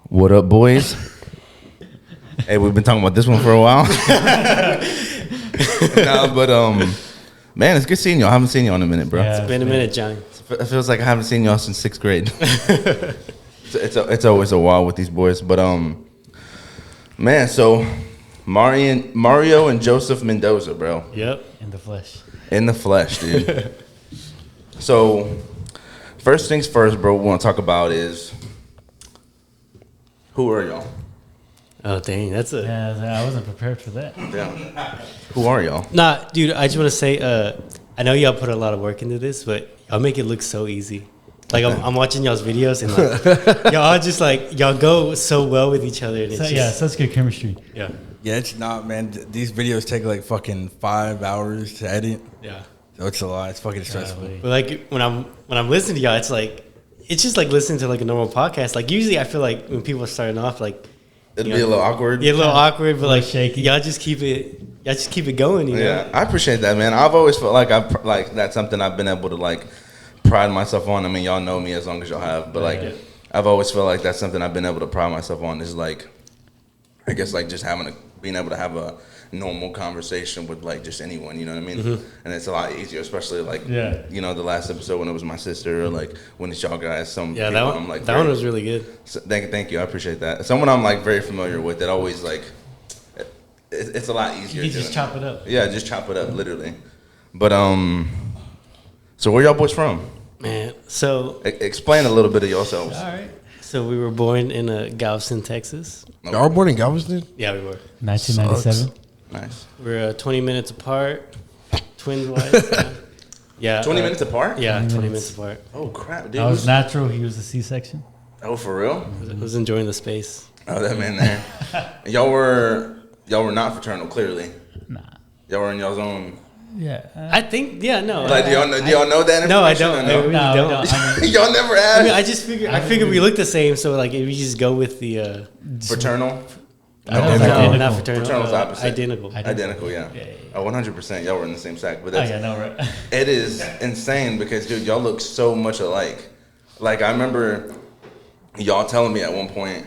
What up, boys? Hey, we've been talking about this one for a while. Nah, but man, it's good seeing y'all. I haven't seen y'all in a minute, bro. Yeah, it's been a minute, Johnny. It feels like I haven't seen y'all since 6th grade. It's always a while with these boys, but man. So Mario and Joseph Mendoza, bro. Yep, in the flesh, dude. So first things first, bro. What we want to talk about is who are y'all? Oh dang, that's a I wasn't prepared for that. Yeah. Who are y'all? Nah, dude. I just want to say, I know y'all put a lot of work into this, but y'all make it look so easy. Like I'm watching y'all's videos and like y'all just like y'all go so well with each other. And it's just, such good chemistry. Yeah, it's not, man. These videos take like fucking 5 hours to edit. Yeah. So it's a lot. It's fucking stressful. But like when I'm listening to y'all, it's just like listening to like a normal podcast. Like usually I feel like when people are starting off, like It'd be a little awkward. Yeah, a little awkward, but like shaky. Y'all just keep it going. You know? Yeah, I appreciate that, man. I've always felt like that's something I've been able to like pride myself on. I mean, y'all know me as long as y'all have, but like I've always felt like that's something I've been able to pride myself on. Is like, I guess like just being able to have a normal conversation with like just anyone, you know what I mean? Mm-hmm. And it's a lot easier, especially like you know, the last episode when it was my sister, or like when it's y'all guys. That one, I'm like that one was really good. So, thank you, I appreciate that. Someone I'm like very familiar with, that always like it's a lot easier. You just chop it up. Yeah, just chop it up, literally. But so where y'all boys from? Man, so explain a little bit of yourselves. All right. So we were born in Galveston, Texas. Y'all were born in Galveston? Yeah, we were. 1997. Nice. We're 20 minutes apart, twins-wise. Yeah. 20 minutes apart? Yeah, 20 minutes apart. Oh crap, dude. I was natural. He was a C-section. Oh, for real? I was enjoying the space. Oh, that man there. Y'all were not fraternal, clearly. Nah. Y'all were in y'all's own. Yeah. I think, no. Like, do y'all know that information? No, I don't. No? I really don't. I mean, Y'all never asked? I mean, I figured we look the same, so like if we just go with the fraternal? no, not fraternal. Fraternal's opposite. Identical, yeah. Oh, 100%. Y'all were in the same sack. But I know, right? It is insane because, dude, y'all look so much alike. Like, I remember y'all telling me at one point,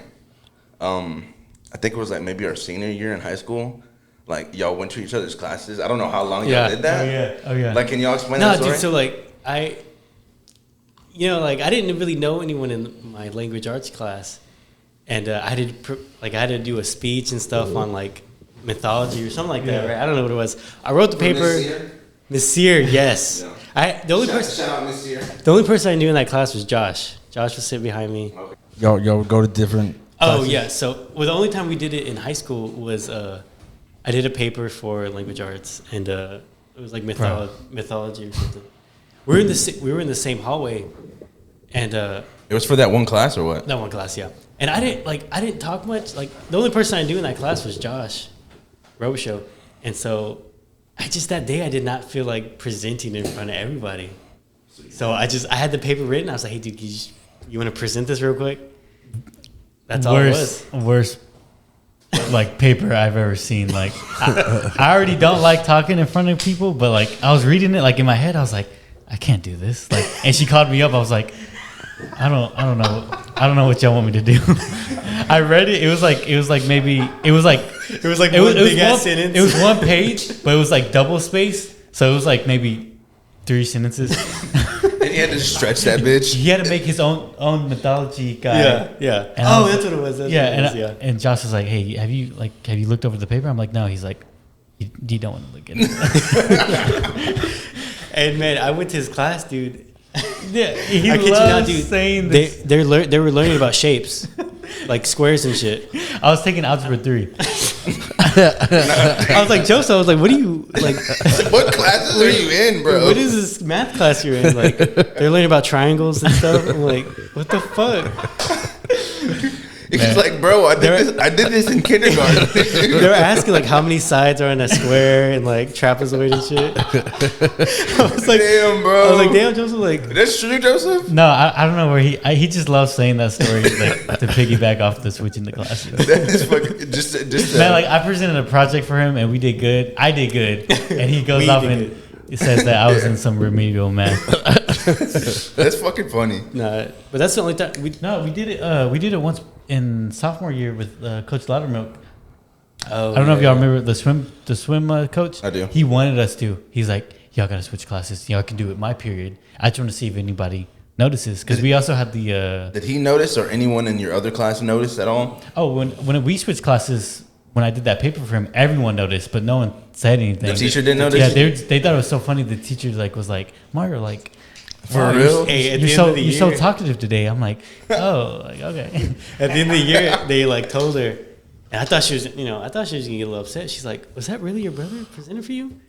I think it was like maybe our senior year in high school, like y'all went to each other's classes. I don't know how long y'all did that. Oh yeah. Like, can y'all explain that story? Dude, so like I didn't really know anyone in my language arts class, and I had to do a speech and stuff on like mythology or something like that. Right? I don't know what it was. I wrote the paper. Miss Sear, yes. Yeah. The only person I knew in that class was Josh. Josh was sitting behind me. Okay. Y'all would go to different classes? Oh yeah. So the only time we did it in high school was I did a paper for language arts, and it was like mythology or something. We were in the same hallway, and it was for that one class or what? That one class, yeah. And I didn't talk much. Like the only person I knew in that class was Josh Robichaud, and so that day I did not feel like presenting in front of everybody. So I had the paper written. I was like, hey dude, you want to present this real quick? That's all it was. Worst like paper I've ever seen. Like I already don't like talking in front of people, but like I was reading it, like in my head I was like, I can't do this. Like, and she called me up. I was like, I don't know what y'all want me to do. I read it. It was like one big ass sentence. It was one page, but it was like double spaced. So it was like maybe 3 sentences. And he had to stretch that bitch. He had to make his own mythology guy. Yeah. And that's what it was. And Josh was like, "Hey, have you looked over the paper?" I'm like, "No." He's like, "You don't want to look at it." And man, I went to his class, dude. Yeah, I kid you not, dude. Saying this. They were learning about shapes, like squares and shit. I was taking algebra 3. I was like, Joseph, I was like, what are you like? What classes are you in, bro? What is this math class you're in? Like, they're learning about triangles and stuff. I'm like, what the fuck? He's like, bro, I did this in kindergarten. They were asking like how many sides are in a square and like trapezoid and shit. I was like, damn, bro. I was like, damn, Joseph. Like, that's true, Joseph. No, I don't know where he just loves saying that story like to piggyback off the switching the classes. That is fucking just man. Like I presented a project for him and we did good. I did good, and he goes off and It says that I was in some remedial math. That's fucking funny. No, but that's the only time we. No, we did it. We did it once in sophomore year with Coach Loudermilk. Oh, I don't know if y'all remember the swim coach. I do. He wanted us to. He's like, y'all gotta switch classes. Y'all can do it my period. I just want to see if anybody notices because we also had the. Did he notice, or anyone in your other class notice at all? Oh, when we switched classes, when I did that paper for him, everyone noticed, but no one said anything. The teacher didn't notice. Yeah, they thought it was so funny. The teacher was like, Mario, like, For wow, real? Hey, at you're the so end of the you're so year- talkative today. I'm like, oh, like okay. At the end of the year, they like told her, and I thought she was, I thought she was gonna get a little upset. She's like, "Was that really your brother presented for you?"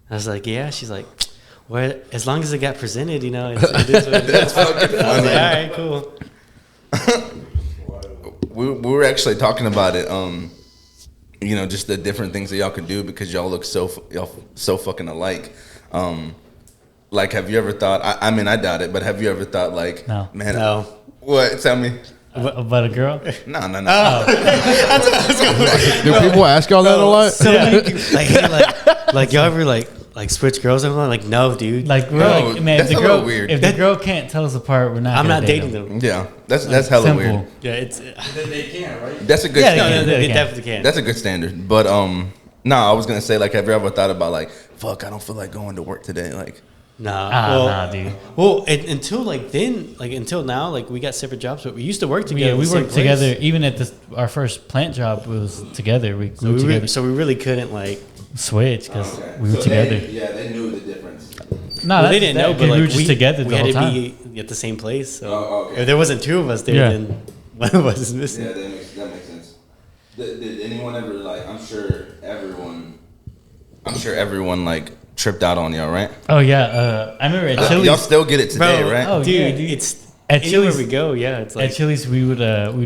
I was like, "Yeah." She's like, "Well, as long as it got presented, it is what it is." That's fucking I was funny. like, "All right, cool." We were actually talking about it. Just the different things that y'all can do because y'all look so fucking alike. Like, have you ever thought? I mean, I doubt it, but have you ever thought like, No. man, No. what? Tell me. About a girl? No. Do people ask y'all that a lot? So many people, like y'all ever like switch girls? I'm like, no, dude. Like we're No, like, man, that's if a the girl little weird. if the girl can't tell us apart, we're not. I'm gonna not date dating them. them. Yeah, that's hella Simple. weird. Yeah, it's Then they can, right? That's a good Yeah, standard. they can. definitely can. That's a good standard. But no, I was gonna say like, have you ever thought about like, fuck, I don't feel like going to work today. Like, Nah, dude. Well, until until now, like we got separate jobs, but we used to work together. Yeah, in we the same worked place. together. Even at our first plant job, it was together. We So grew we, together. so we really couldn't like. Switch because we were together. They knew the difference. No, Well, they didn't know, but we like were just together we the had whole to time. be at the same place. So Oh, okay. if there wasn't two of us there, Yeah. then one of us is missing. Yeah, that makes sense. Did anyone ever like? I'm sure everyone like tripped out on y'all, right? Oh yeah, I remember at Y'all Chili's. still get it today, Bro, right? Oh, dude, yeah. it's At anywhere Chili's- we go. Yeah, it's like At Chili's, we would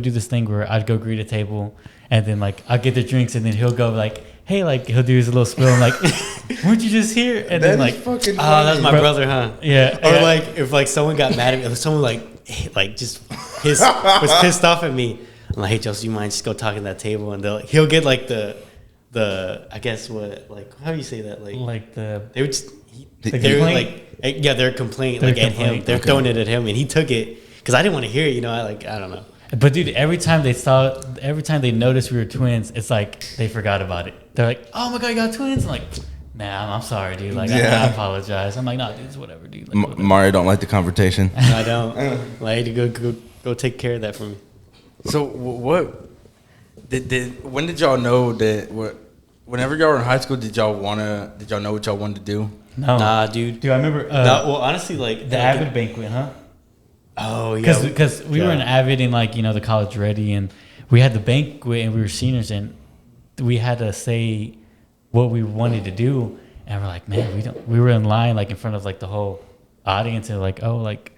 do this thing where I'd go greet a table, and then like I'll get the drinks, and then he'll go like, "Hey," like he'll do his little spill. I'm like, "Weren't you just here?" And then like, fucking. oh, that's my Bro- brother, huh? yeah, Or yeah. like if like someone got mad at me, if someone like just was pissed off at me. I'm like, hey, Joseph, you mind just go talk at that table, and he'll get like the I guess what like how do you say that like the they would just The they were complaint? like yeah their complaint Their like at him complaint, they're okay. throwing it at him, and he took it because I didn't want to hear it. I don't know. But dude, every time they noticed we were twins, it's like they forgot about it. They're like, "Oh my god, you got twins!" I'm like, "Nah, I'm sorry, dude. Like, Yeah. I apologize." I'm like, "Nah, dude, it's whatever, dude." Like, whatever." Mario don't like the confrontation. I don't like to go take care of that for me. So what did when did y'all know that? Whenever y'all were in high school, did y'all know what y'all wanted to do? No, Nah, dude. dude, I remember No, well, honestly, like the Avid banquet, huh? Oh yeah, Because we were in Avid in like the college ready, and we had the banquet, and we were seniors, and we had to say what we wanted to do, and we're like, man, we were in line like in front of like the whole audience, and like, oh, like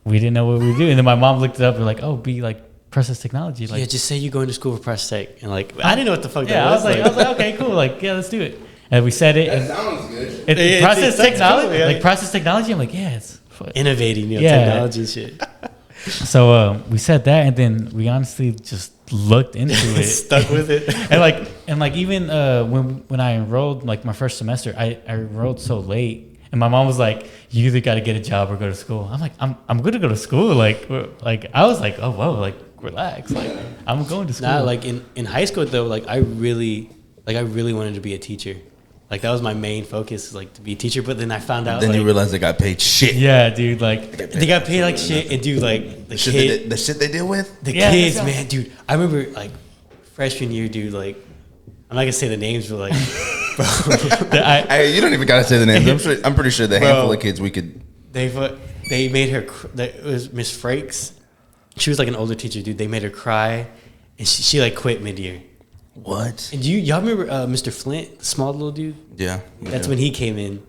we didn't know what we would do, and then my mom looked it up and like, oh, be like process technology, like yeah. Just say you're going to school for press tech, and like I didn't know what the fuck yeah, that was. I was like, okay, cool, like yeah, let's do it, and we said it. And sounds good. process sounds technology, cool, yeah. like process technology. I'm like, yeah, it's. innovating, Yeah. technology and shit. So we said that, and then we honestly just looked into it, Stuck with it. and like even when I enrolled like my first semester, I enrolled so late, and my mom was like, "You either got to get a job or go to school." I'm like, "I'm going to go to school." Like I was like, "Oh whoa, like relax, like I'm going to school." Nah, like in high school though, like I really wanted to be a teacher. Like that was my main focus, like to be a teacher. But then I found out Then like, you realize they got paid shit. yeah, dude, like they got paid like shit, and dude, like The shit they deal with. the Yeah, kids, that's- man, dude. I remember like freshman year, dude. Like I'm not gonna say the names, but like, bro, Hey, you don't even gotta say the names. I'm pretty sure the Bro. handful of kids we could. they made her. It was Miss Frakes. She was like an older teacher, dude. They made her cry, and she like quit mid-year. What? And y'all remember Mr. Flint, the small little dude? Yeah. That's when he came in.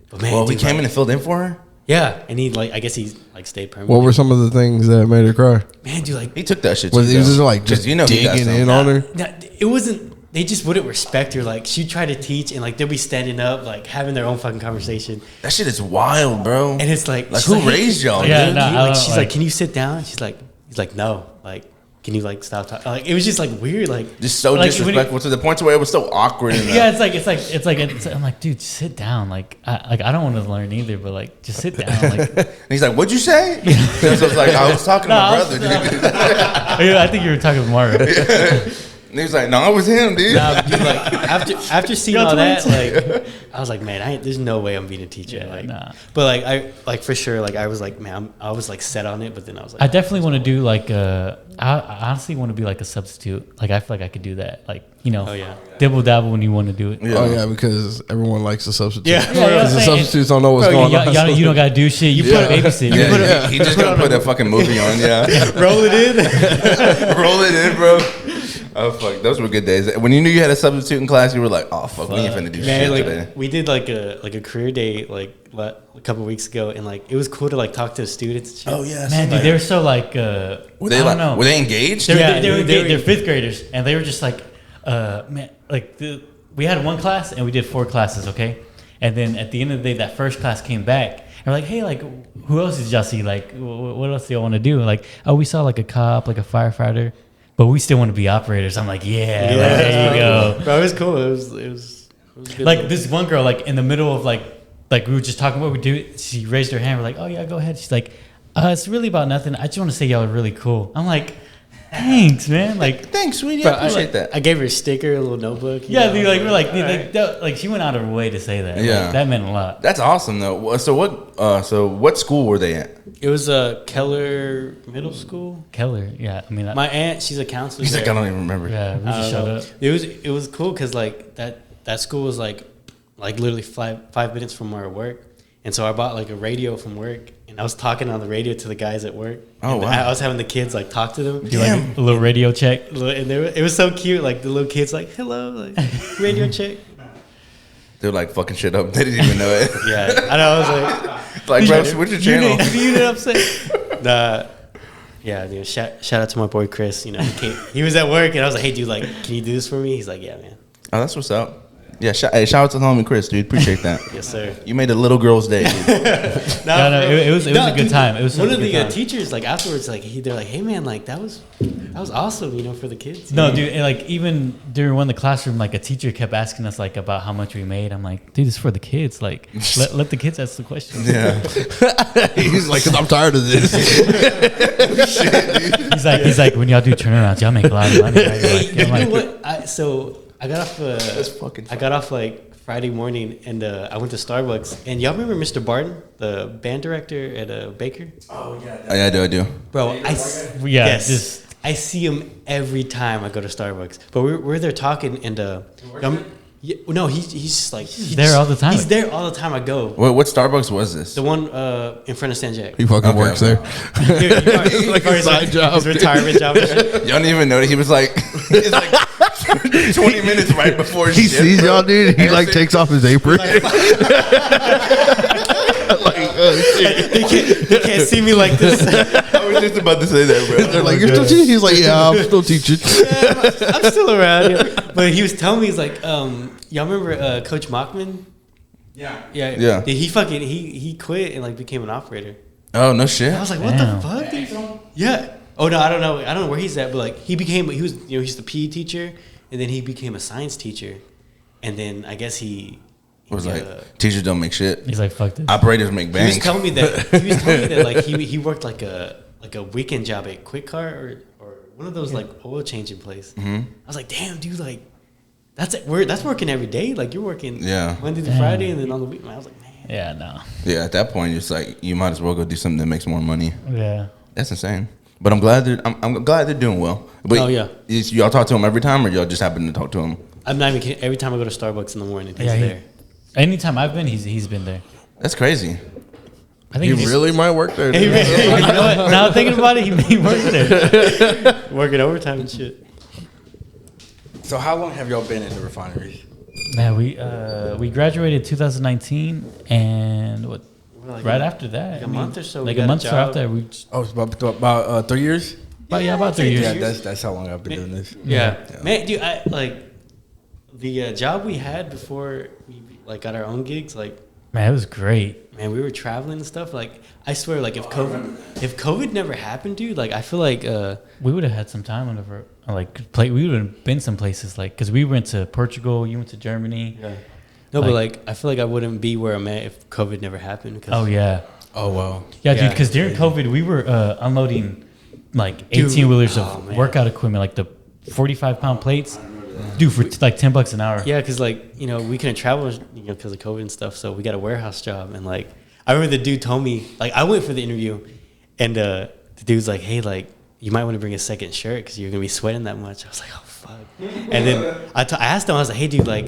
But man, Well, we dude, came like- in and filled in for her. Yeah, and he like I guess he's like stayed permanent. What were some of the things that made her cry? Man, dude, like He took that shit. Was too, he though. just like 'Cause just he got digging some. in on her? it wasn't. They just wouldn't respect her. Like she'd try to teach, and like they'll be standing up, like having their own fucking conversation, That shit is wild, bro. and it's like Like, she's who raised y'all, Like, Yeah, dude, no, I like, don't she's like- like, can you sit down? He's like, no, like can you like stop talking? Like it was just like weird, like Just so Like, disrespectful to the point to where it was so awkward. And, Yeah, I'm like, dude, just sit down. Like, I don't want to learn either, but like, just sit down. Like, and he's like, "What'd you say?" So I was like, "I was talking to my brother." Dude. yeah, I think you were talking to Mario. And he was like, "No, it was him, dude." nah, dude, like after seeing You're all that, 22. like I was like, man, there's no way I'm being a teacher. Yeah, like, nah. but like I for sure, like I was like, man, I was like set on it, but then I was like, I definitely want to do like I honestly want to be like a substitute. Like I feel like I could do that. Like oh yeah. dibble dabble when you want to do it. Yeah. Oh yeah, because everyone likes a substitute. Yeah. Yeah, Because the yeah, substitutes don't know what's Bro, going on. you don't gotta do shit. You put a babysit. You put a, Yeah, he just gonna put a fucking movie on. Yeah, Roll it in. roll it in, bro. Oh fuck, those were good days. When you knew you had a substitute in class, you were like, "Oh fuck, we ain't finna do Man, shit like today." we did like a career day like a couple weeks ago, and like it was cool to like talk to the students. And shit. Oh yeah, man, dude, they were so like were they I don't like know. were they engaged? They're fifth graders, and they were just like, man, like we had one class and we did 4 classes, okay, and then at the end of the day, that first class came back, and we're like, hey, like, who else did y'all see? Like, what else do y'all want to do? Like, oh, we saw like a cop, like a firefighter, but we still want to be operators. I'm like, yeah, like, there you go. Bro, it was cool. It was good. Like this one girl, like in the middle of like we were just talking what we do. She raised her hand. We're like, oh yeah, go ahead. She's like, it's really about nothing. I just want to say y'all are really cool. I'm like, thanks, man. Like, Thanks, sweetie. Bro, I appreciate that. I gave her a sticker, a little notebook. yeah, know, dude, like we're like, dude, alright. like she went out of her way to say that. Yeah. Like, that meant a lot. That's awesome though. So what school were they at? It was Keller Middle School. Keller, yeah. I mean, My aunt, she's a counselor. He's like, there. I don't even remember. yeah, we I just don't showed know. up. It was cool because like that school was like literally 5 minutes from where I work, and so I bought like a radio from work, and I was talking on the radio to the guys at work. Oh, and wow. I was having the kids like talk to them. Do like a little radio check. And it was so cute. Like the little kids like hello, like radio check. They're like fucking shit up. They didn't even know it. Yeah, I know. I was like. Like, bro, switch your channel. You know what I'm saying? Yeah, dude, shout out to my boy Chris. You know, he was at work, and I was like, "Hey, dude, like, can you do this for me?" He's like, "Yeah, man." Oh, that's what's up. Yeah, shout out to the homie Chris, dude. Appreciate that. Yes, sir. You made a little girl's day, dude. No, it was a good dude, time. It was one such of a good the time. teachers, like afterwards, like they're like, "Hey, man, like that was awesome, you know, for the kids." No, dude, and like even during one of the classroom, like a teacher kept asking us like about how much we made. I'm like, dude, it's for the kids. Like, let the kids ask the questions. Yeah. He's like, because I'm tired of this. He's like, when y'all do turnarounds, y'all make a lot of money. Right? Hey, Like, you I'm know like, what? I got off. fucking I got off like Friday morning, and I went to Starbucks. And y'all remember Mr. Barton, the band director at Baker? Oh, yeah, I do. Bro, yeah, just I see him every time I go to Starbucks. But we're there talking, and yeah, no, he's just like there all the time. He's there all the time I go. What Starbucks was this? The one in front of San Jack. He fucking Okay, works okay. there. It's like a side job. His retirement job. And shit. Y'all didn't even know that he was like, it's like 20 minutes right before He shift, sees bro. y'all, dude. He And like it's- takes off his apron. They can't see me like this. I was just about to say that, bro. They're like, you're still teaching? He's like, yeah, I'm still teaching. I'm still around. Yeah. But he was telling me, he's like, y'all remember Coach Mockman? Yeah. Yeah. He fucking he quit and like became an operator. Oh, no shit. I was like, what Damn. the fuck, dude? Yeah. Oh no, I don't know where he's at, but like he was he's the PE teacher, and then he became a science teacher, and then I guess he was like, teachers don't make shit. he's like, fuck this. Operators make he was bank. telling me that like he worked like a weekend job at Quick Car or one of those like oil changing place. Mm-hmm. I was like, damn, dude, like that's working every day. Like you're working Yeah. Monday to Damn. Friday, and then on the weekend. I was like, man. Yeah, no. Yeah, at that point, it's like, you might as well go do something that makes more money. Yeah. That's insane. But I'm glad they're doing well. But Oh, yeah. Y'all talk to him every time, or y'all just happen to talk to him? I'm not even kidding. Every time I go to Starbucks in the morning, he's Yeah, there. Anytime I've been, he's been there. That's crazy. I think He he's really might work there. Hey, Dude. you know what? Now thinking about it, he worked there. Working overtime and shit. So how long have y'all been in the refineries? Man, we graduated 2019, and what? Like Right a- after that, like a month or so, we Like got a a month or job. after, we. Oh, it's about 3 years. About 3 Yeah, years. Yeah, that's how long I've been doing this. Yeah. Man, dude, I like the job we had before we like got our own gigs. Like Man, it was great. Man, we were traveling and stuff. Like, I swear, like if COVID never happened, dude, like I feel like We would have had some time whenever, we would have been some places, like, because we went to Portugal, you went to Germany. yeah. No, but like I feel like I wouldn't be where I'm at if COVID never happened. Cause, Oh, yeah. Oh wow. Yeah, Yeah. dude, because during COVID, we were unloading, like, 18-wheelers of man. workout equipment, like the 45-pound plates. Dude, for like $10 an hour. Yeah, because like we couldn't travel, because of COVID and stuff. So we got a warehouse job, and like I remember the dude told me, like I went for the interview, and the dude's like, hey, like you might want to bring a second shirt because you're gonna be sweating that much. I was like, oh fuck. And then I asked him, I was like, hey, dude, like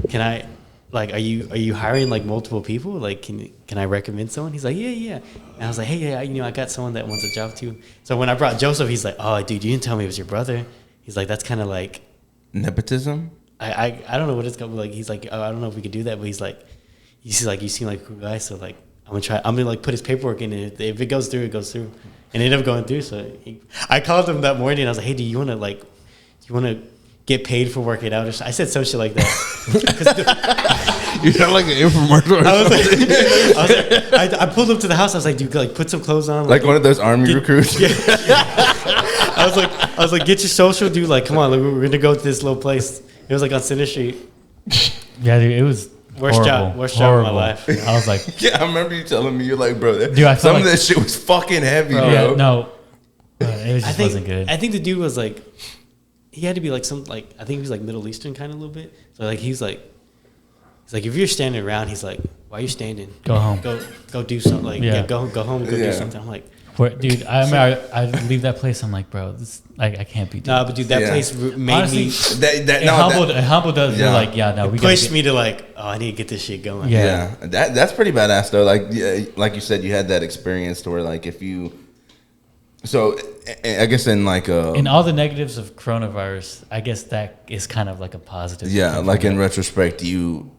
can I, like, are you hiring like multiple people? Like, can I recommend someone? He's like, yeah. And I was like, hey, yeah, I got someone that wants a job too. So when I brought Joseph, he's like, oh, dude, you didn't tell me it was your brother. He's like, that's kind of like. Nepotism. I don't know what it's gonna be like. He's like, oh, I don't know if we could do that, but he's like, you seem like a cool guy, so like I'm gonna like put his paperwork in, and if it goes through, it goes through, and it ended up going through. So I called him that morning, and I was like, hey, do you wanna get paid for working out? Or something? I said some shit like that. You sound like an infomercial. I pulled up to the house. I was like, dude, like put some clothes on, Like one of those army recruits. I was like, get your social, dude. Like, come on, like, we're gonna go to this little place. It was like on Center Street. Yeah, dude, it was Worst job of my life. I was like, Yeah, I remember you telling me, you're like, bro, Dude, I felt some of like- that shit was fucking heavy, bro. yeah, no, it just wasn't good. I think the dude was like, he had to be like I think he was like Middle Eastern kind of a little bit. So like he's like, if you're standing around, he's like, why are you standing? Go home. Go do something. Like Yeah. go home and go Yeah. do something. I'm like, Dude, I remember I'd leave that place. I'm like, bro, this I can't be doing. nah, but dude, that Yeah. place made Honestly, me It humbled us. Yeah. They're like, yeah, no, we gotta pushed get- me to like, oh, I need to get this shit going. Yeah. Yeah, that's pretty badass though. Like, yeah, like you said, you had that experience to where like if you, so I guess in like In all the negatives of coronavirus, I guess that is kind of like a positive. yeah, like in retrospect, you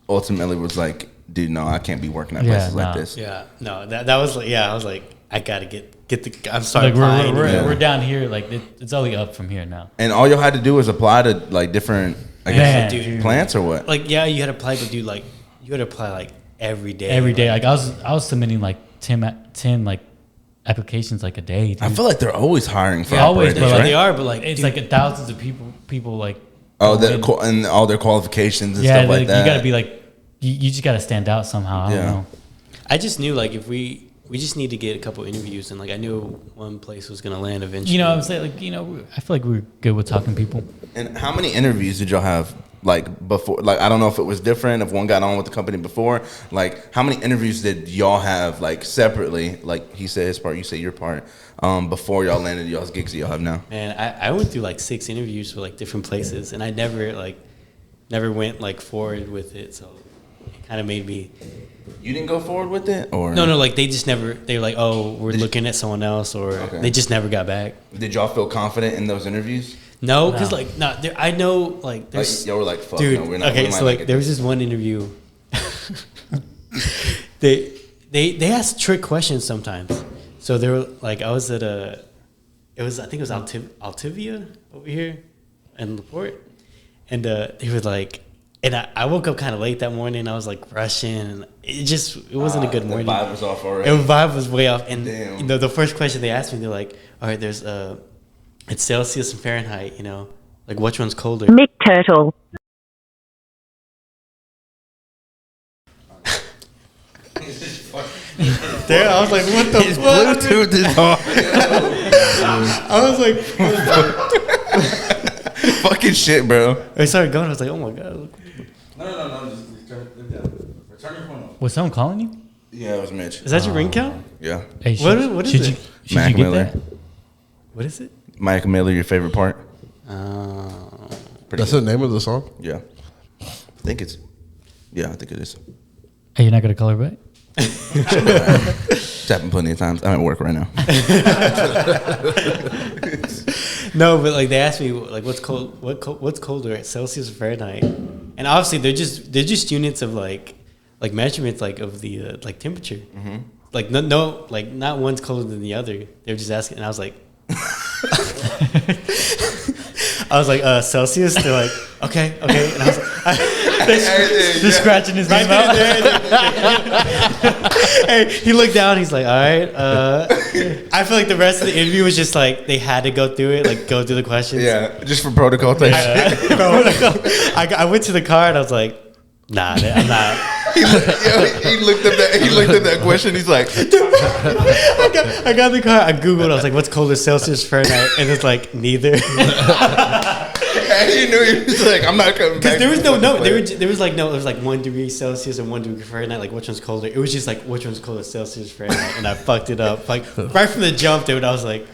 ultimately was like, dude, no, I can't be working at Yeah, places like nah. this. Yeah, no, that was like, I was like, I gotta get the. I'm starting Like applying. Yeah. we're down here. Like it's only up from here now. And all y'all had to do was apply to like different, I guess, Yeah, dude. plants or what? Like, yeah, you had to apply, but dude, like, you had to apply like every day. Every day, like I was submitting like 10 like applications like a day. Dude. I feel like they're always hiring for Yeah, always, operators, but Yeah, right? they are, but like, it's dude, like thousands of people like. Oh, go in. and all their qualifications and Yeah, stuff like that. you gotta be like, you just gotta stand out somehow. I Yeah. don't know. I just knew like if we just need to get a couple interviews, and like I knew one place was gonna land eventually. You know what I'm saying? Like, I feel like we're good with talking to people. And how many interviews did y'all have like before? Like, I don't know if it was different, if one got on with the company before. Like, how many interviews did y'all have like separately? Like he said his part, you say your part. Before y'all landed y'all's gigs that y'all have now. Man, I went through like 6 interviews for like different places, and I never went like forward with it. So it kind of made me. You didn't go forward with it, or No, like they just never. They were like, oh, we're looking at someone else, or Okay. they just never got back. Did y'all feel confident in those interviews? No, because No. like no, I know like there's. Like y'all were like, fuck, Dude, no, we're not. okay, we might so not like get there was this. this one interview. they asked trick questions sometimes. So they were like, I was at I think it was Altivia over here in LaPorte, and they were like, and I woke up kind of late that morning. I was like rushing, and it wasn't a good morning. The vibe was off already. The vibe was way off, and Damn. the first question they asked me, they're like, all right, there's it's Celsius and Fahrenheit, like which one's colder? Mick Turtle. There, I was like, what the His fuck? Bluetooth is on. I was like, Fucking shit, bro. I started going. I was like, oh my god. No. Just turn it down. Turn your phone off. Was someone calling you? Yeah, it was Mitch. Is that your ring count? Yeah, Hey, What is should it? You, should Mac you get Miller. that? What is it? Mike Miller, your favorite part? Pretty That's the name of the song? Yeah, I think it is. Hey, you're not gonna call her back? It's happened plenty of times. I'm at work right now. No, but like they asked me like what's cold, what's colder, Celsius or Fahrenheit? And obviously they're just units of like measurements like of the like temperature. Mm-hmm. Like no, like not one's colder than the other. They were just asking, and I was like, I was like, Celsius. They're like, okay. And I was like, They're scratching his name out. Hey, he looked down. He's like, all right. I feel like the rest of the interview was just like they had to go through it, like go through the questions. Yeah, just for protocol type shit. I went to the car and I was like, nah, I'm not. He looked up that question. He's like, I got in the car. I googled. I was like, "What's colder, Celsius, Fahrenheit?" And it's like neither. and he knew he was like, I'm not coming back. There was no. There was like no. It was like 1 degree Celsius and 1 degree Fahrenheit. Like which one's colder? It was just like which one's colder, Celsius, Fahrenheit. And I fucked it up. Like right from the jump, dude. I was like,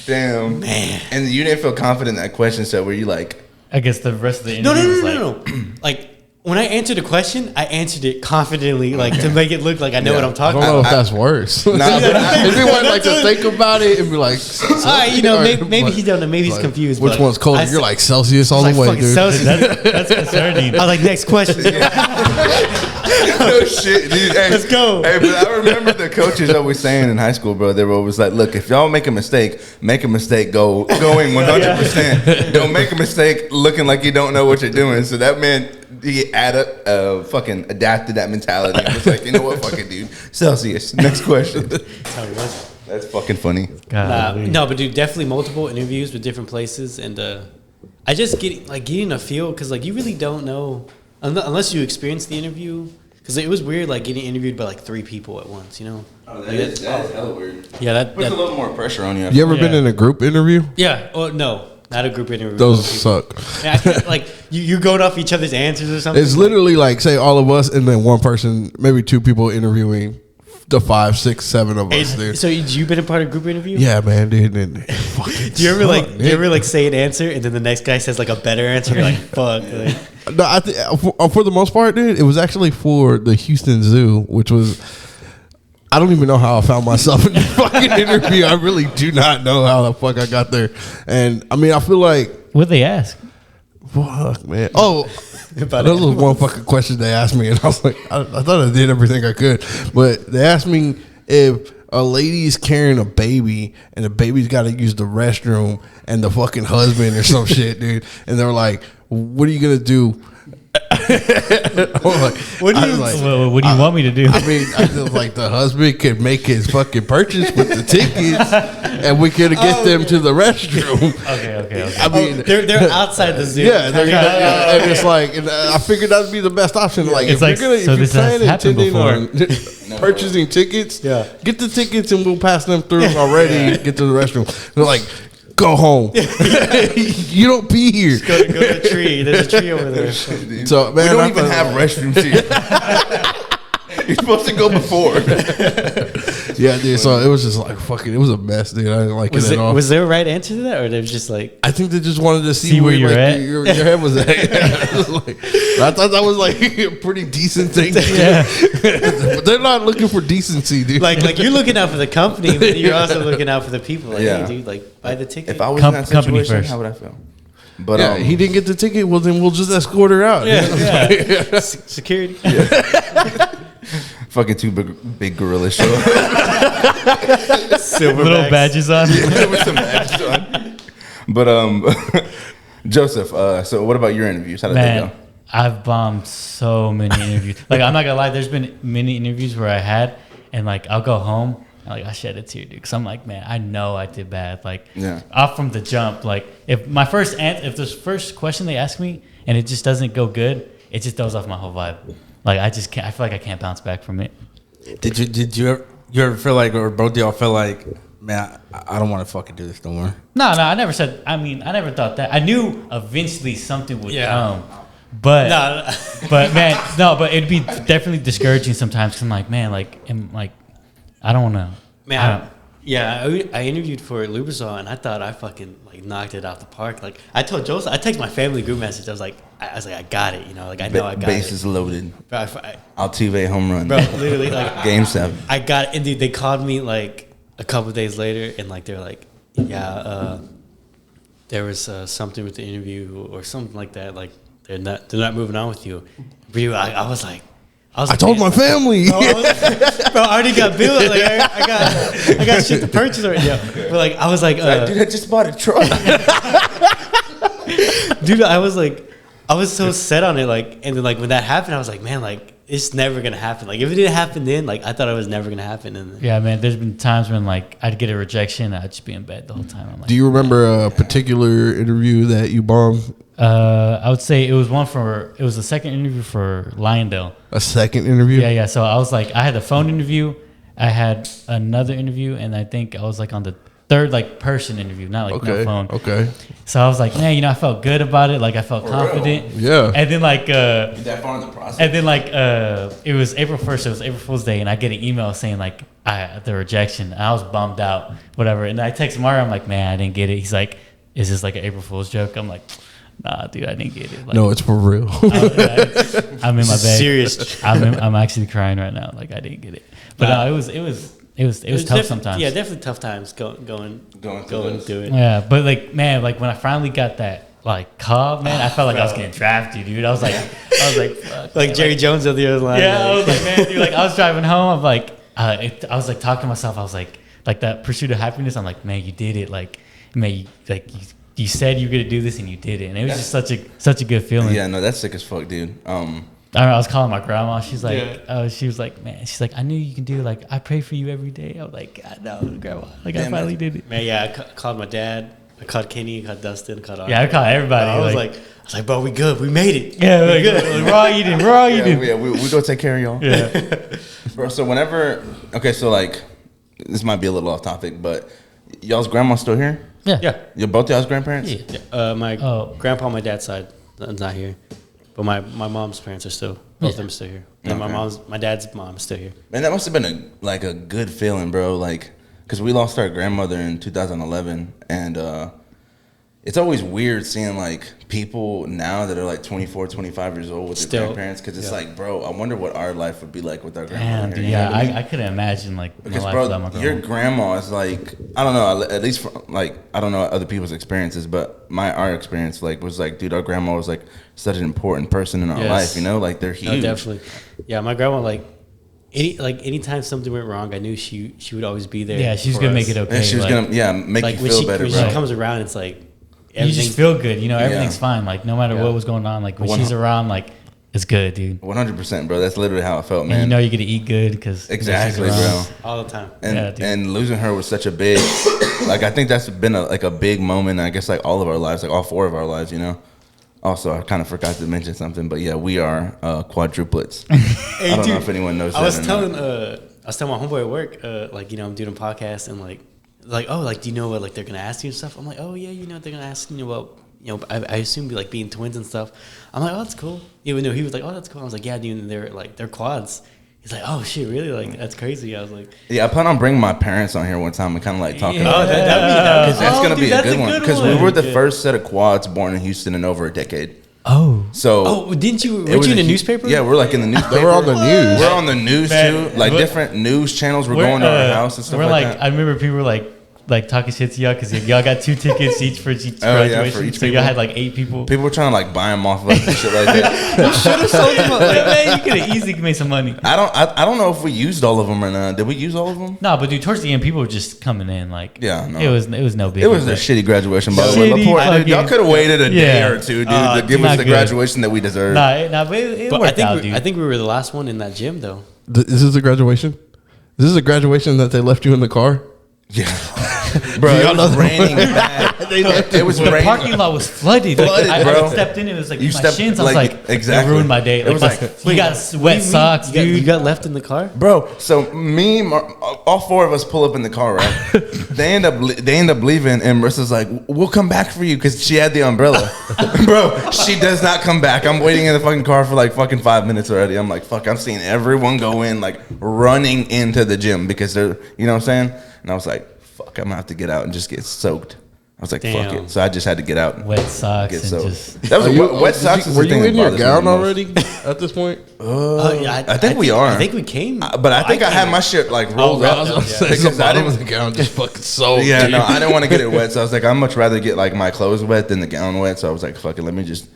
damn, man. And you didn't feel confident in that question set. Were you like, I guess the rest of the interview was like, no. Like when I answered the question, I answered it confidently, like to make it look like I know what I'm I talking don't about. know if that's worse. Nah, but If you want like to think about it and be like, All right, maybe he don't know. Maybe he's confused. Which but one's colder? I You're said- like Celsius all I the was way, like, dude. fucking Celsius. that's concerning. I was like, next question. no shit, dude. Hey, Let's go. Hey, but I remember the coaches always saying in high school, bro, they were always like, look, if y'all make a mistake going 100%. Don't make a mistake looking like you don't know what you're doing. So that man, he fucking adapted that mentality. It was like, you know what, fuck it, dude. Celsius. Next question. That's how it was. That's fucking funny. No, but dude, definitely multiple interviews with different places, and I just getting a feel because like you really don't know unless you experience the interview. Because it was weird, like getting interviewed by like 3 people at once, you know? Oh, that is hella weird. Yeah, that Puts a little more pressure on you. You ever been Yeah. in a group interview? yeah. Oh no, not a group interview. Those suck. Yeah, I can't, like you going off each other's answers or something. It's literally like say all of us and then one person, maybe 2 people interviewing the 5, 6, 7 of us, dude. So you been a part of a group interview? Yeah, man, dude. And fucking Do you ever suck, do you ever like say an answer and then the next guy says like a better answer? You're like, fuck. Like, No, I for the most part, dude, it was actually for the Houston Zoo, which was. I don't even know how I found myself in the fucking interview. I really do not know how the fuck I got there. And I mean, I feel like, What'd they ask? fuck, man. Oh, About that was one fucking question they asked me, and I was like, I thought I did everything I could, but they asked me if a lady's carrying a baby and the baby's got to use the restroom and the fucking husband or some shit, dude. And they were like, "What are you gonna do?" What do you- What do you want me to do? I mean, I feel like the husband could make his fucking purchase with the tickets, and we could get them to the restroom. Okay. I mean, they're outside the zoo. yeah, and it's like, and I figured that'd be the best option. Like, It's if like, you're gonna, so if you're this has planning happened intending on purchasing tickets, Yeah. get the tickets and we'll pass them through already. Get to the restroom. They're like, go home. You don't pee here. Go to the tree. There's a tree over there. So man, We don't I even thought- have restrooms here. You're supposed to go before. Yeah, dude. So it was just like fucking. It was a mess, dude. I didn't like it at all. Was there a right answer to that, or they were just like? I think they just wanted to see, See where like, you're at? Your head was at. It was like, I thought that was like a pretty decent thing. To do. But they're not looking for decency, dude. Like you're looking out for the company, but you're also looking out for the people. Like, Yeah. hey, dude, like buy the ticket. If I was in that Company situation, first. how would I feel? But yeah, he didn't get the ticket. Well, then we'll just escort her out. yeah. Security. fucking 2 big gorillas show up. Little badges on. With some badges on. But Joseph, so what about your interviews? How did they Man, go? I've bombed so many interviews. Like, I'm not gonna lie, there's been many interviews where I had, and like I'll go home and like I shed a tear, dude, because I'm like, man, I know I did bad. Like, Yeah. off from the jump. Like, if this first question they ask me and it just doesn't go good, it just throws off my whole vibe. Like, I just can't. I feel like I can't bounce back from it. Did you ever feel like, or both of y'all feel like, man, I don't want to fucking do this no more? No, I never said. I mean, I never thought that. I knew eventually something would Yeah. come, but No. but man, no, but it'd be definitely discouraging sometimes. Cause I'm like, man, I don't want to. Man, I interviewed for Lubrizol and I thought I fucking like knocked it out the park. Like I told Joseph, I texted my family group message. I was like, I got it. You know, like I know I got Bases it. loaded. Bro, Altuve home run. bro, literally, like Game 7. I got it. And dude, they called me like a couple of days later, and like they're like, yeah, there was something with the interview or something like that. Like they're not moving on with you. Bro, I was like. I told my family. Bro, I already got billed. Like I got shit to purchase already. Yeah. But like I was like, Dude, I just bought a truck. Dude, I was so set on it, like, and then like when that happened, I was like, man, like it's never gonna happen. Like if it didn't happen then, like I thought it was never gonna happen. And then, Yeah, man. There's been times when like I'd get a rejection, I'd just be in bed the whole time. I'm like, Do you remember a particular interview that you bombed? I would say it was the second interview for Lyondale. A second interview? Yeah. So I was like, I had a phone interview, I had another interview, and I think I was like on the third like person interview, not like no phone. Okay. So I was like, man, I felt good about it. Like I felt confident. Yeah. And then like that far in the process. and then like it was April 1st, it was April Fool's Day, and I get an email saying like the rejection. And I was bummed out, whatever. And I text Mario, I'm like, man, I didn't get it. He's like, is this like an April Fool's joke? I'm like, nah, dude, I didn't get it. Like, No, it's for real. I'm in my bed. serious. I'm actually crying right now. Like I didn't get it. But no, it was tough sometimes. Yeah, definitely tough times going through it. Yeah, but like, man, like when I finally got that like call, man, I felt like I was getting drafted, dude. I was like, fuck, Like man. Jerry Jones on the other line. Yeah, I like- was like, man, dude, like I was driving home. I'm like, I was like talking to myself. I was like that pursuit of happiness. I'm like, man, you did it. Like, man, you said you were gonna do this and you did it, and it was just such a good feeling. Yeah, no, that's sick as fuck, dude. I remember I was calling my grandma. She's like, she was like, man, she's like, I knew you can do it. Like, I pray for you every day. I was like, God, no, grandma. Like, I Damn, finally did it. Man, yeah, I called my dad. I called Kenny. I called Dustin. I called Arthur. Yeah, I called everybody. I was like, bro, we good. We made it. yeah, like, we're all eating. We're all eating. Yeah, we gonna take care of y'all. Yeah. Bro, so so like, this might be a little off topic, but y'all's grandma still here? Yeah. You're both y'all's grandparents? Yeah. My grandpa on my dad's side is not here, but my mom's parents are still both of them still here. And Okay. my dad's mom is still here. Man, that must have been a good feeling, bro. Like, cause we lost our grandmother in 2011, and it's always weird seeing like people now that are like 24, 25 years old with their Still, grandparents, cause it's yeah. like, bro, I wonder what our life would be like with our Damn, grandmother. dude, here, you know yeah, what I mean? I couldn't imagine like my Because, life bro, without my grandma. your grandma is like, I don't know, at least for, like, I don't know other people's experiences, but our experience like was like, dude, our grandma was like such an important person in our Yes. life, you know, like they're huge. No, definitely. Yeah, my grandma anytime something went wrong, I knew she would always be there. Yeah, she's for gonna us. make it okay. And she was like, gonna, make Like you when feel she better, when bro. she comes around, it's like you just everything's- feel good. You know, Yeah. everything's fine. Like no matter Yeah. what was going on, like when One- she's around, like it's good, dude. 100%, bro. That's literally how I felt, And man. you know you're gonna eat good because Exactly, bro. all the time. And Yeah, dude. and losing her was such a big, like, I think that's been a big moment. I guess like all of our lives, like all four of our lives, you know. Also, I kind of forgot to mention something, but yeah, we are quadruplets. I don't know if anyone knows that. I was or telling not. my homeboy at work, like, I'm doing a podcast and like oh, like, do you know what like they're gonna ask you and stuff? I'm like, oh yeah, they're gonna ask you about I assume like being twins and stuff. I'm like, oh, that's cool. Even though he was like, oh, that's cool. I was like, yeah, dude, and they're quads. He's like, oh shit, really? Like that's crazy. I was like, Yeah, I plan on bringing my parents on here one time and kind of like talking Yeah. about oh, that. that'd be That's gonna be a that's good one because we one. were the Yeah. first set of quads born in Houston in over a decade. Oh, So Oh, didn't you? it Weren't was you in a the hu- newspaper? Yeah, we're like in the newspaper. They were on the news. We're on the news Man, too. Like we're- different news channels were going to our house and stuff we're like like, that. I remember people were like talking shit to y'all because y'all got 2 tickets each for each Oh, yeah, graduation. for each so y'all people. had like 8 people. People were trying to like buy them off of us and shit like that. should have sold them. Like, man, you could have easily made some money. I don't know if we used all of them or not. Did we use all of them? No, but dude, towards the end, people were just coming in. Like, Yeah, no. it was no big. It was a shitty graduation, by the way. Shitty Laporte, dude, y'all fucking- could have waited a day Yeah. or two, dude, to give us not the good. graduation that we deserved. Nah, but it But worked out, dude. I think we were the last one in that gym though. Is this a graduation? Is this a graduation that they left you in the car? Yeah, bro, it was raining bad. It was the raining. parking lot was flooded. Flooded, like, bro. I stepped in, it was like You in my stepped- shins. I was like, like, exactly. it ruined my day. It was like, you got wet socks, dude. You got left in the car? Bro, so all four of us pull up in the car, right? they end up leaving, and Marissa's like, "We'll come back for you," because she had the umbrella. Bro, she does not come back. I'm waiting in the fucking car for like fucking 5 minutes already. I'm like, fuck. I'm seeing everyone go in, like running into the gym because they're, you know what I'm saying? And I was like, fuck, I'm gonna have to get out and just get soaked. I was like, fuck Damn. it. So I just had to get out. Wet socks Get and soaked. just. That was wet socks. is Were the you thing in that your bothers me gown the most. already at this point? Yeah, I think we are. I think we came. But I think I had my shit like rolled right. up. I was gonna say, Because I bottom didn't. of the gown just fucking soaked. Yeah, no, I didn't want to get it wet, so I was like, I'd much rather get like my clothes wet than the gown wet. So I was like, fuck it, let me just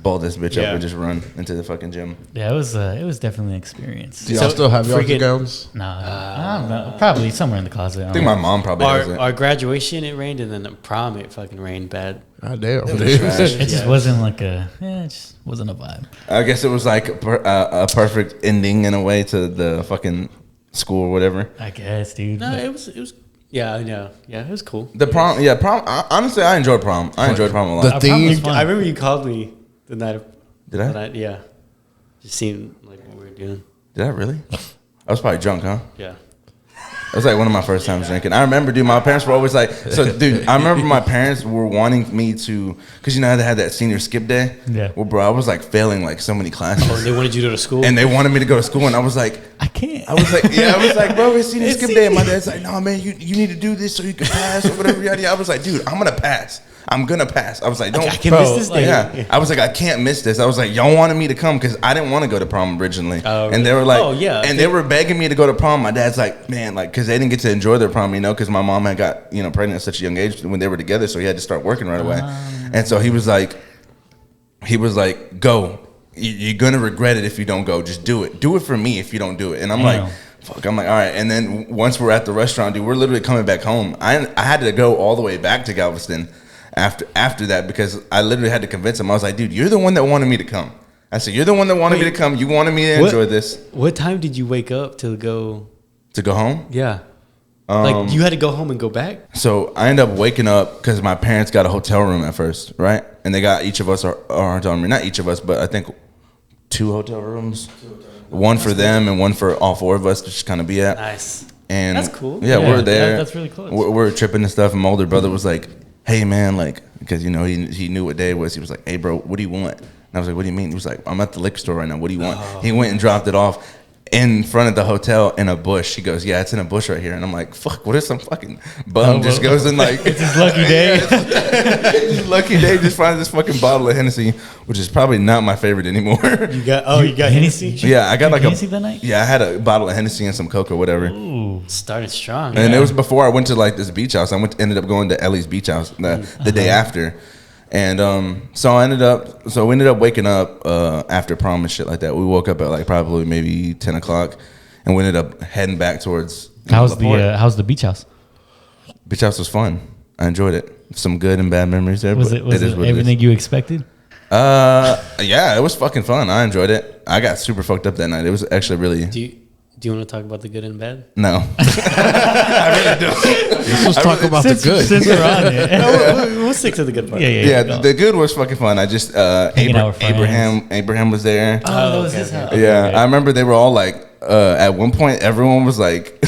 ball this bitch up Yeah. and just run into the fucking gym. Yeah, it was definitely an experience. Do y'all still have y'all's freaking- gowns? No, I don't know. Probably somewhere in the closet. I think my mom probably has it. Our graduation, it rained, and then the prom, it fucking rained bad. God damn. was dude. trash. It just Yeah. wasn't like it just wasn't a vibe. I guess it was like a perfect ending in a way to the fucking school or whatever. I guess, dude. No, but- it was. Yeah, I know. Yeah, it was cool. The prom, honestly, I enjoyed prom. I enjoyed prom a lot. The Our prom was theme. fun. I remember you called me the night. Did I? The night, yeah. Just seemed like what we were doing. Did I really? I was probably drunk, huh? Yeah. That was like one of my first times drinking. I remember, dude, my parents were always like, so, dude, I remember my parents were wanting me to, because you know how they had that senior skip day? Yeah. Well, bro, I was like failing like so many Oh, classes. they wanted you to go to school. And they wanted me to go to school, and I was like, I can't. I was like, bro, it's senior skip day. And my dad's like, no, man, you need to do this so you can pass or whatever. Yada, yada. I was like, dude, I'm going to pass. I'm going to pass. I was like, don't. I can Bro, miss this day. Yeah, I was like, I can't miss this. I was like, y'all wanted me to come because I didn't want to go to prom originally, Oh, and they really? were like, Oh, yeah. and they were begging me to go to prom. My dad's like, man, like, because they didn't get to enjoy their prom, you know, because my mom had got pregnant at such a young age when they were together, so he had to start working right away, and so he was like, go. You're gonna regret it if you don't go. Just do it. Do it for me if you don't do it. And I'm Damn. like, fuck. I'm like, all right. And then once we're at the restaurant, dude, we're literally coming back home. I had to go all the way back to Galveston after that because I literally had to convince him. I was like, dude, you're the one that wanted me to come. I said, you're the one that wanted me to come. You wanted me to What- enjoy this. What time did you wake up to go? To go home? Yeah. Like, you had to go home and go back? So I ended up waking up because my parents got a hotel room at first, right? And they got each of us our hotel room. Not each of us, but I think 2 hotel rooms. One for them and one for all 4 of us to just kind of be at. Nice. And That's cool. Yeah, Yeah, we're there. that's really close. We're tripping and stuff. And my older brother was like, "Hey, man, like, because he knew what day it was. He was like, "Hey, bro, what do you want?" And I was like, "What do you mean?" He was like, "I'm at the liquor store right now. What do you want?" He went and dropped it off in front of the hotel in a bush. He goes, "Yeah, it's in a bush right here." And I'm like, "Fuck, what if some fucking bum just goes and like It's his lucky day. his lucky day just finds this fucking bottle of Hennessy, which is probably not my favorite anymore." You got Hennessy? Yeah, I got like Hennessy that night? Yeah, I had a bottle of Hennessy and some Coke or whatever. Ooh. Started strong. And it was before I went to like this beach house. Ended up going to Ellie's beach house the day after. And so we ended up waking up after prom and shit like that. We woke up at like probably maybe 10 o'clock and we ended up heading back towards How's LaPorte. how's the beach house? Beach house was fun. I enjoyed it. Some good and bad memories there. Was but it was is it what it is. everything you expected? Yeah, it was fucking fun. I enjoyed it. I got super fucked up that night. It was actually really Do you want to talk about the good and bad? no. Let's talk about the good. Since we're on it. We'll stick to the good part. Yeah, go. the good was fucking fun. I just Hanging out with friends. Abraham was there. Oh, that was okay, his okay. house. Yeah, Okay. I remember they were all like, at one point, everyone was like,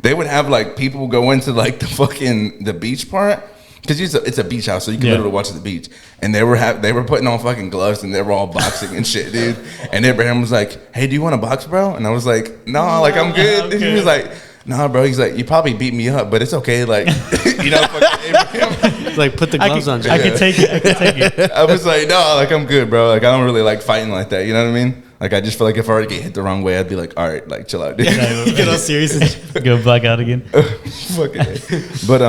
they would have like people go into like the beach part because it's a beach house, so you can Yeah. literally watch the beach. And they were putting on fucking gloves and they were all boxing and shit, dude. And Abraham was like, "Hey, do you want to box, bro?" And I was like, "No, like I'm good." And he was like, "Nah, bro." He's like, "You probably beat me up, but it's okay." Like, fucking Abraham. Like, put the gloves on. I can take it. I was like, "No, like I'm good, bro. Like I don't really like fighting like that." You know what I mean? Like I just feel like if I already get hit the wrong way, I'd be like, "All right, like chill out, dude." You get all serious. And Go black out again. Fucking A. But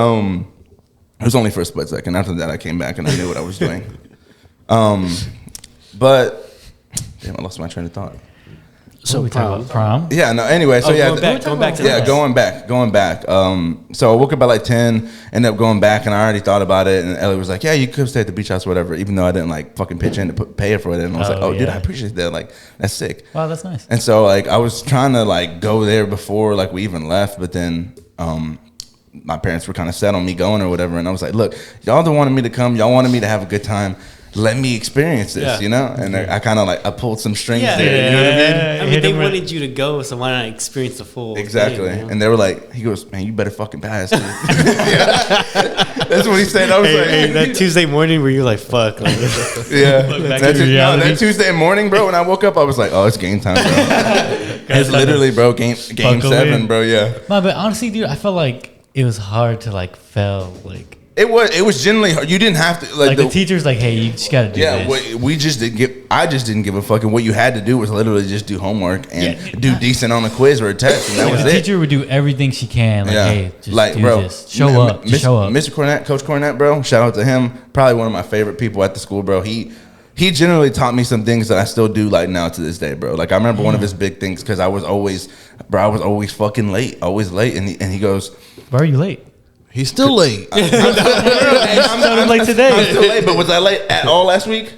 it was only for a split second. After that, I came back and I knew what I was doing. But damn, I lost my train of thought. so we talking about prom. Yeah, no. Anyway, so Oh, yeah, going back to yeah, that. going back. So I woke up at like 10, ended up going back, and I already thought about it. And Ellie was like, "Yeah, you could stay at the beach house, or whatever." Even though I didn't like fucking pitch in to pay for it, and I was Oh, like, "Oh, dude, yeah. I appreciate that. Like, that's sick." Wow, that's nice. And so like I was trying to like go there before like we even left, but then my parents were kind of set on me going or whatever, and I was like, "Look, y'all don't wanted me to come. Y'all wanted me to have a good time. Let me experience this, Yeah. you know." And I kind of like I pulled some strings Yeah. there. You know what I mean? I mean, Hit they him with- wanted you to go, so why not experience the full Exactly. thing, you know? And they were like, he goes, "Man, you better fucking pass." Dude." That's what he said. I was like, Hey, that Tuesday morning where you're like, fuck. Like, yeah. back That's to it. No, reality. that Tuesday morning, bro, when I woke up, I was like, "Oh, it's game time, bro." It's literally, bro, game Buckle 7, in. bro. Yeah. No, but honestly, dude, I felt like it was hard to like fail. Like It was generally hard. You didn't have to the teacher's like, hey, you just gotta do Yeah, this. we just didn't give. I just didn't give a fuck. And what you had to do was literally just do homework and do decent on a quiz or a test, and that Like, was the it. teacher would do everything she can. Like, Yeah, hey, just like do bro, this. Show up. Just show up. Mr. Cornett, Coach Cornett, bro. Shout out to him. Probably one of my favorite people at the school, bro. he generally taught me some things that I still do like now to this day, bro. Like I remember one of his big things because I was always fucking late, always late, and he goes, Why are you late? He's still late. I'm late today. I'm still late, but was I late at all last week?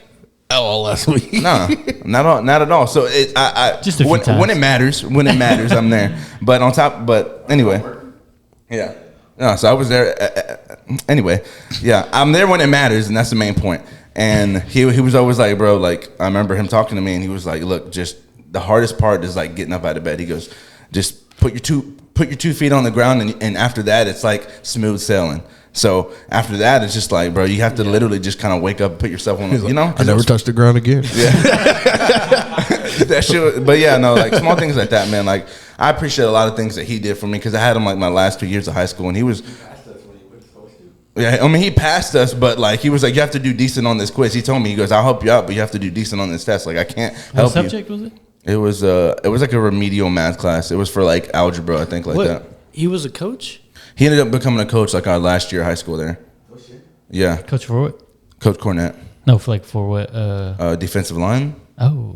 Oh, last week. No, not at all. So Just a few when times. it matters, I'm there. But anyway, yeah. No, so I was there. Anyway, yeah, I'm there when it matters, and that's the main point. And he was always like, bro, like I remember him talking to me, and he was like, look, just the hardest part is like getting up out of bed. He goes, just put your 2 feet on the ground, and after that, it's like smooth sailing. So after that, it's just like, bro, you have to literally just kind of wake up, put yourself on, you know. I never touched the ground again. Yeah. That shit. But yeah, no, like small things like that, man. Like I appreciate a lot of things that he did for me because I had him like my last 2 years of high school, and he was. Yeah, I mean, he passed us, but like he was like, you have to do decent on this quiz. He told me, he goes, I'll help you out, but you have to do decent on this test. Like I can't help What you. subject was it? It was like a remedial math class. It was for like algebra, I think, like that. He was a coach? He ended up becoming a coach like our last year of high school there. Yeah, Coach for what? Coach Cornett, No, for what? defensive line. Oh,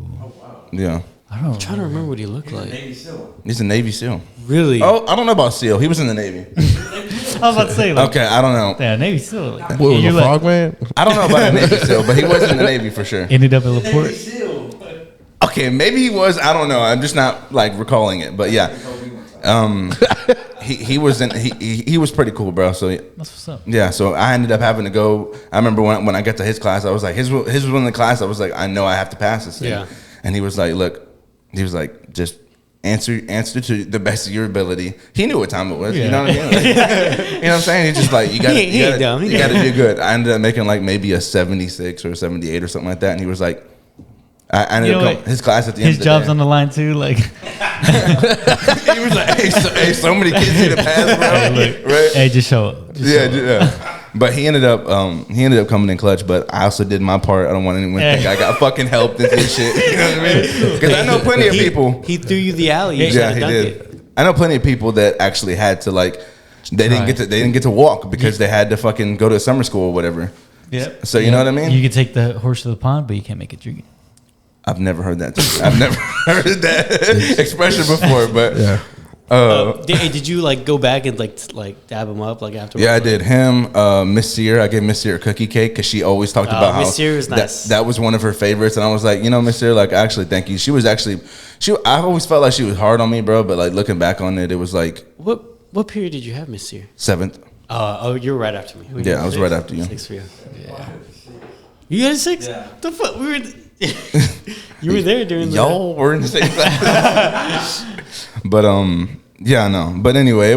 Yeah, I don't know. I'm trying to remember what he looked like. he's a Navy SEAL. Really? Oh, I don't know about SEAL. He was in the Navy. I was about to say, like, Okay, I don't know. yeah, Navy still. Like, What was you're a like, frog man? I don't know about a Navy SEAL, but he was in the Navy for sure. ended up at Laporte. Okay, maybe he was. I don't know. I'm just not like recalling it, but yeah. He was in. He was pretty cool, bro. So That's what's up. yeah, so I ended up having to go. I remember when I got to his class, I was like, his was one of the class. I was like, I know I have to pass this thing. Yeah. And he was like, look, he was like, just answer to the best of your ability. He knew what time it was. You Yeah. know what I mean? Like, you know what I'm saying? He's just like, you got He ain't dumb. you got to do good. I ended up making like maybe a 76 or 78 or something like that. And he was like, I ended You know up what? his class at the His end of the job's day. on the line too. Like, He was like, hey, so many kids need to pass, bro. hey, look, Right? hey, just show up. Just Yeah, show up. yeah. But he ended up coming in clutch. But I also did my part. I don't want anyone to think I got fucking helped and this shit. You know what I mean? Because I know plenty of people. He threw you the alley. You Yeah, should he have dunked did. it. I know plenty of people that actually had to like they didn't get to walk because they had to fucking go to summer school or whatever. Yeah. So you know what I mean? You can take the horse to the pond, but you can't make it drink. I've never heard that. I've never heard that expression before. But Yeah. Did you like go back and like dab him up like afterwards? yeah, I did. Him, Miss Sear. I gave Miss Sear a cookie cake because she always talked about how Miss Sear is nice. that was one of her favorites, and I was like, you know, Miss Sear, like, actually, thank you. She was actually, I always felt like she was hard on me, bro. But like looking back on it, it was like What period did you have, Miss Sear? 7th. Oh, you were right after me. Yeah, I was right after you. 6 for you. Yeah. You had a 6? Yeah. The fuck? We were. You were there during the. Y'all were in the same class. But yeah, no. But anyway,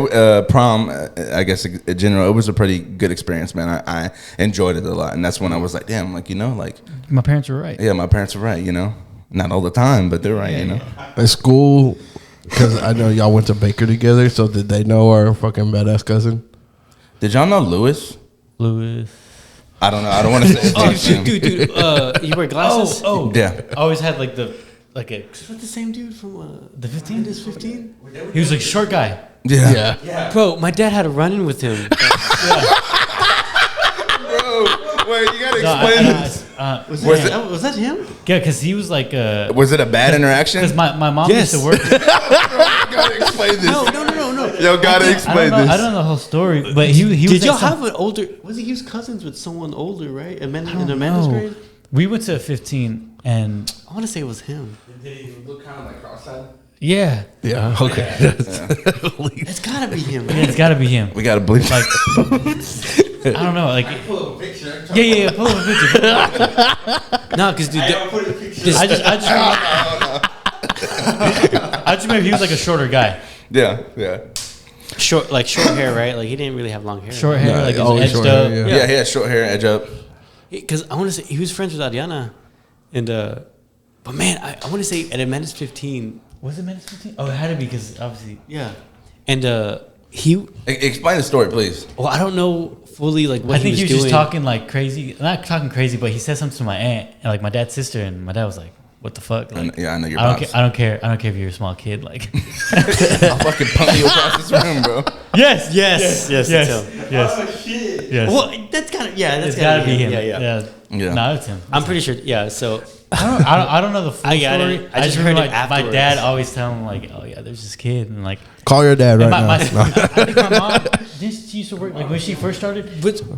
prom, I guess in general, it was a pretty good experience, man. I enjoyed it a lot, and that's when I was like, damn, like, you know, like, My parents were right. yeah, my parents were right, you know, not all the time, but they're right, you know. At school, because I know y'all went to Baker together, so did they know our fucking badass cousin? Did y'all know Lewis? Lewis. I don't know. I don't want to say his Oh, last name. dude. You wear glasses? Oh. Yeah. I always had like a. Is that the same dude from The 15? Is 15? He was like a short guy. Yeah. Bro, my dad had a run in with him. Bro, wait, you gotta No, explain this. Was that him? Yeah, because he was like. Was it a bad interaction? Because my mom Yes. used to work. You gotta explain this. No. Yo, gotta I explain don't know. this. I don't know the whole story, but he was. Did y'all like some- have an older? Was he was cousins with someone older, right? In I don't Amanda's know. grade. We went to 15, and I want to say it was him. Did he look kind of like cross-eyed? yeah, Yeah. Okay. It's gotta be him. yeah, it's got to be him. We gotta believe. Like, I don't know, like, Pull up a picture. yeah, pull up a picture. No, because dude, Put a picture. I just remember he was like a shorter guy, Yeah. short hair, right? Like he didn't really have long hair. short hair, Nah, like it was always edged short up. hair, Yeah, he had short hair, edge up. Because I want to say he was friends with Ariana, and but man, I want to say at Amanda's 15. Was it minus 15? Oh, it had to be because obviously. Yeah, and he. Explain the story, please. Well, I don't know fully like what I think he he was was doing. just talking like crazy, not talking crazy, but he said something to my aunt and like my dad's sister, and my dad was like, "What the fuck?" Like, Yeah, I know your I don't pops. care. I don't care. I don't care if you're a small kid. Like, I'll fucking pump you across this room, bro. yes, Yes, yes, it's him. yes. Oh shit! Yes. Well, that's kind of Yeah, that's It's gotta be him. Yeah. Yeah. No, it's him. I'm pretty sure. Yeah. So I don't know the full I got story. it. I just heard remember it my afterwards. dad always telling him like, oh yeah, there's this kid, and like Call your dad right and now. I think my mom. She used to work like when she first started.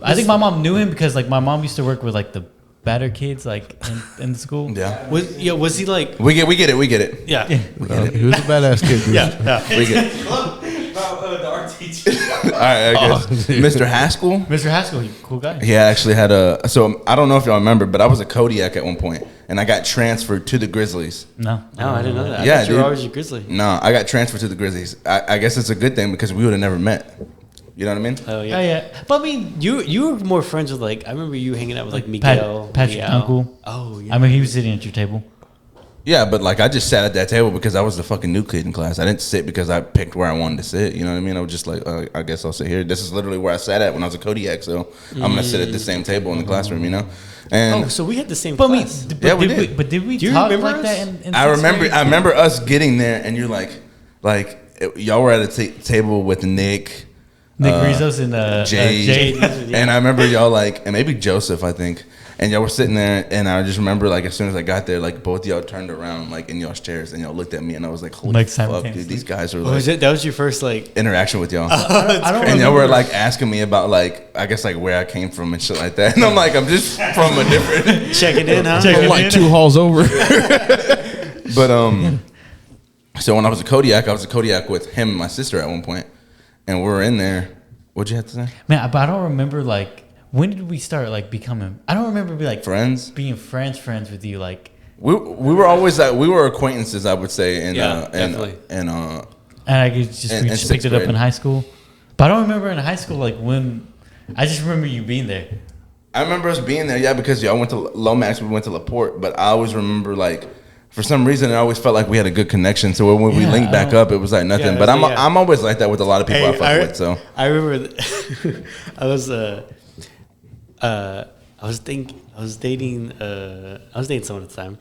I think my mom knew him because like my mom used to work with like the better kids like in the school. Yeah. Was he like? We get it. Yeah. He was a badass kid. Dude. Yeah. We get it. The art teacher. All right, I guess. Mr. Haskell. Mr. Haskell, cool guy. He actually had so I don't know if y'all remember, but I was a Kodiak at one point, and I got transferred to the Grizzlies. No, No, I didn't know that. Yeah, I thought you were dude. always a Grizzly. No, I got transferred to the Grizzlies. I guess it's a good thing because we would have never met. You know what I mean? Oh yeah, yeah. But I mean, you were more friends with like I remember you hanging out with like Miguel, Patrick Miguel. Uncle. Oh yeah. I mean, he was sitting at your table. Yeah, but like I just sat at that table because I was the fucking new kid in class. I didn't sit because I picked where I wanted to sit. You know what I mean? I was just like, I guess I'll sit here. This is literally where I sat at when I was a Kodiak, so I'm gonna sit at the same table in the classroom. You know? And Oh, so we had the same But class. Yeah, we did. But did we Do you talk remember like that? us? In I sixth remember grade? I remember us getting there, and you're like y'all were at a table with Nick. Nick Rizos and Jade. Jade. And I remember y'all like, and maybe Joseph, I think. And y'all were sitting there, and I just remember like as soon as I got there, like both y'all turned around like in y'all's chairs, and y'all looked at me, and I was like, holy Like fuck, simultaneously. dude, these guys are Oh, was like it? That was your first like. interaction with y'all. I don't And y'all were remember. like asking me about like I guess like where I came from and shit like that, and I'm like I'm just from a different. Checking in, huh? I'm like 2 halls over. But so when I was a Kodiak with him and my sister at one point, and we were in there. What'd you have to say? Man, but I don't remember like when did we start like becoming. I don't remember Friends? being friends with you like. We were always we were acquaintances, I would say, and definitely. and And I could just In we just picked sixth it up grade. in high school. But I don't remember in high school like when. I just remember you being there. I remember us being there, yeah, because y'all went to Lomax, we went to LaPorte, but I always remember like for some reason it always felt like we had a good connection. So when we Yeah, linked back up, it was like nothing. Yeah, but I'm yeah. I'm always like that with a lot of people I Hey, fuck with. So I remember I was dating someone at the time,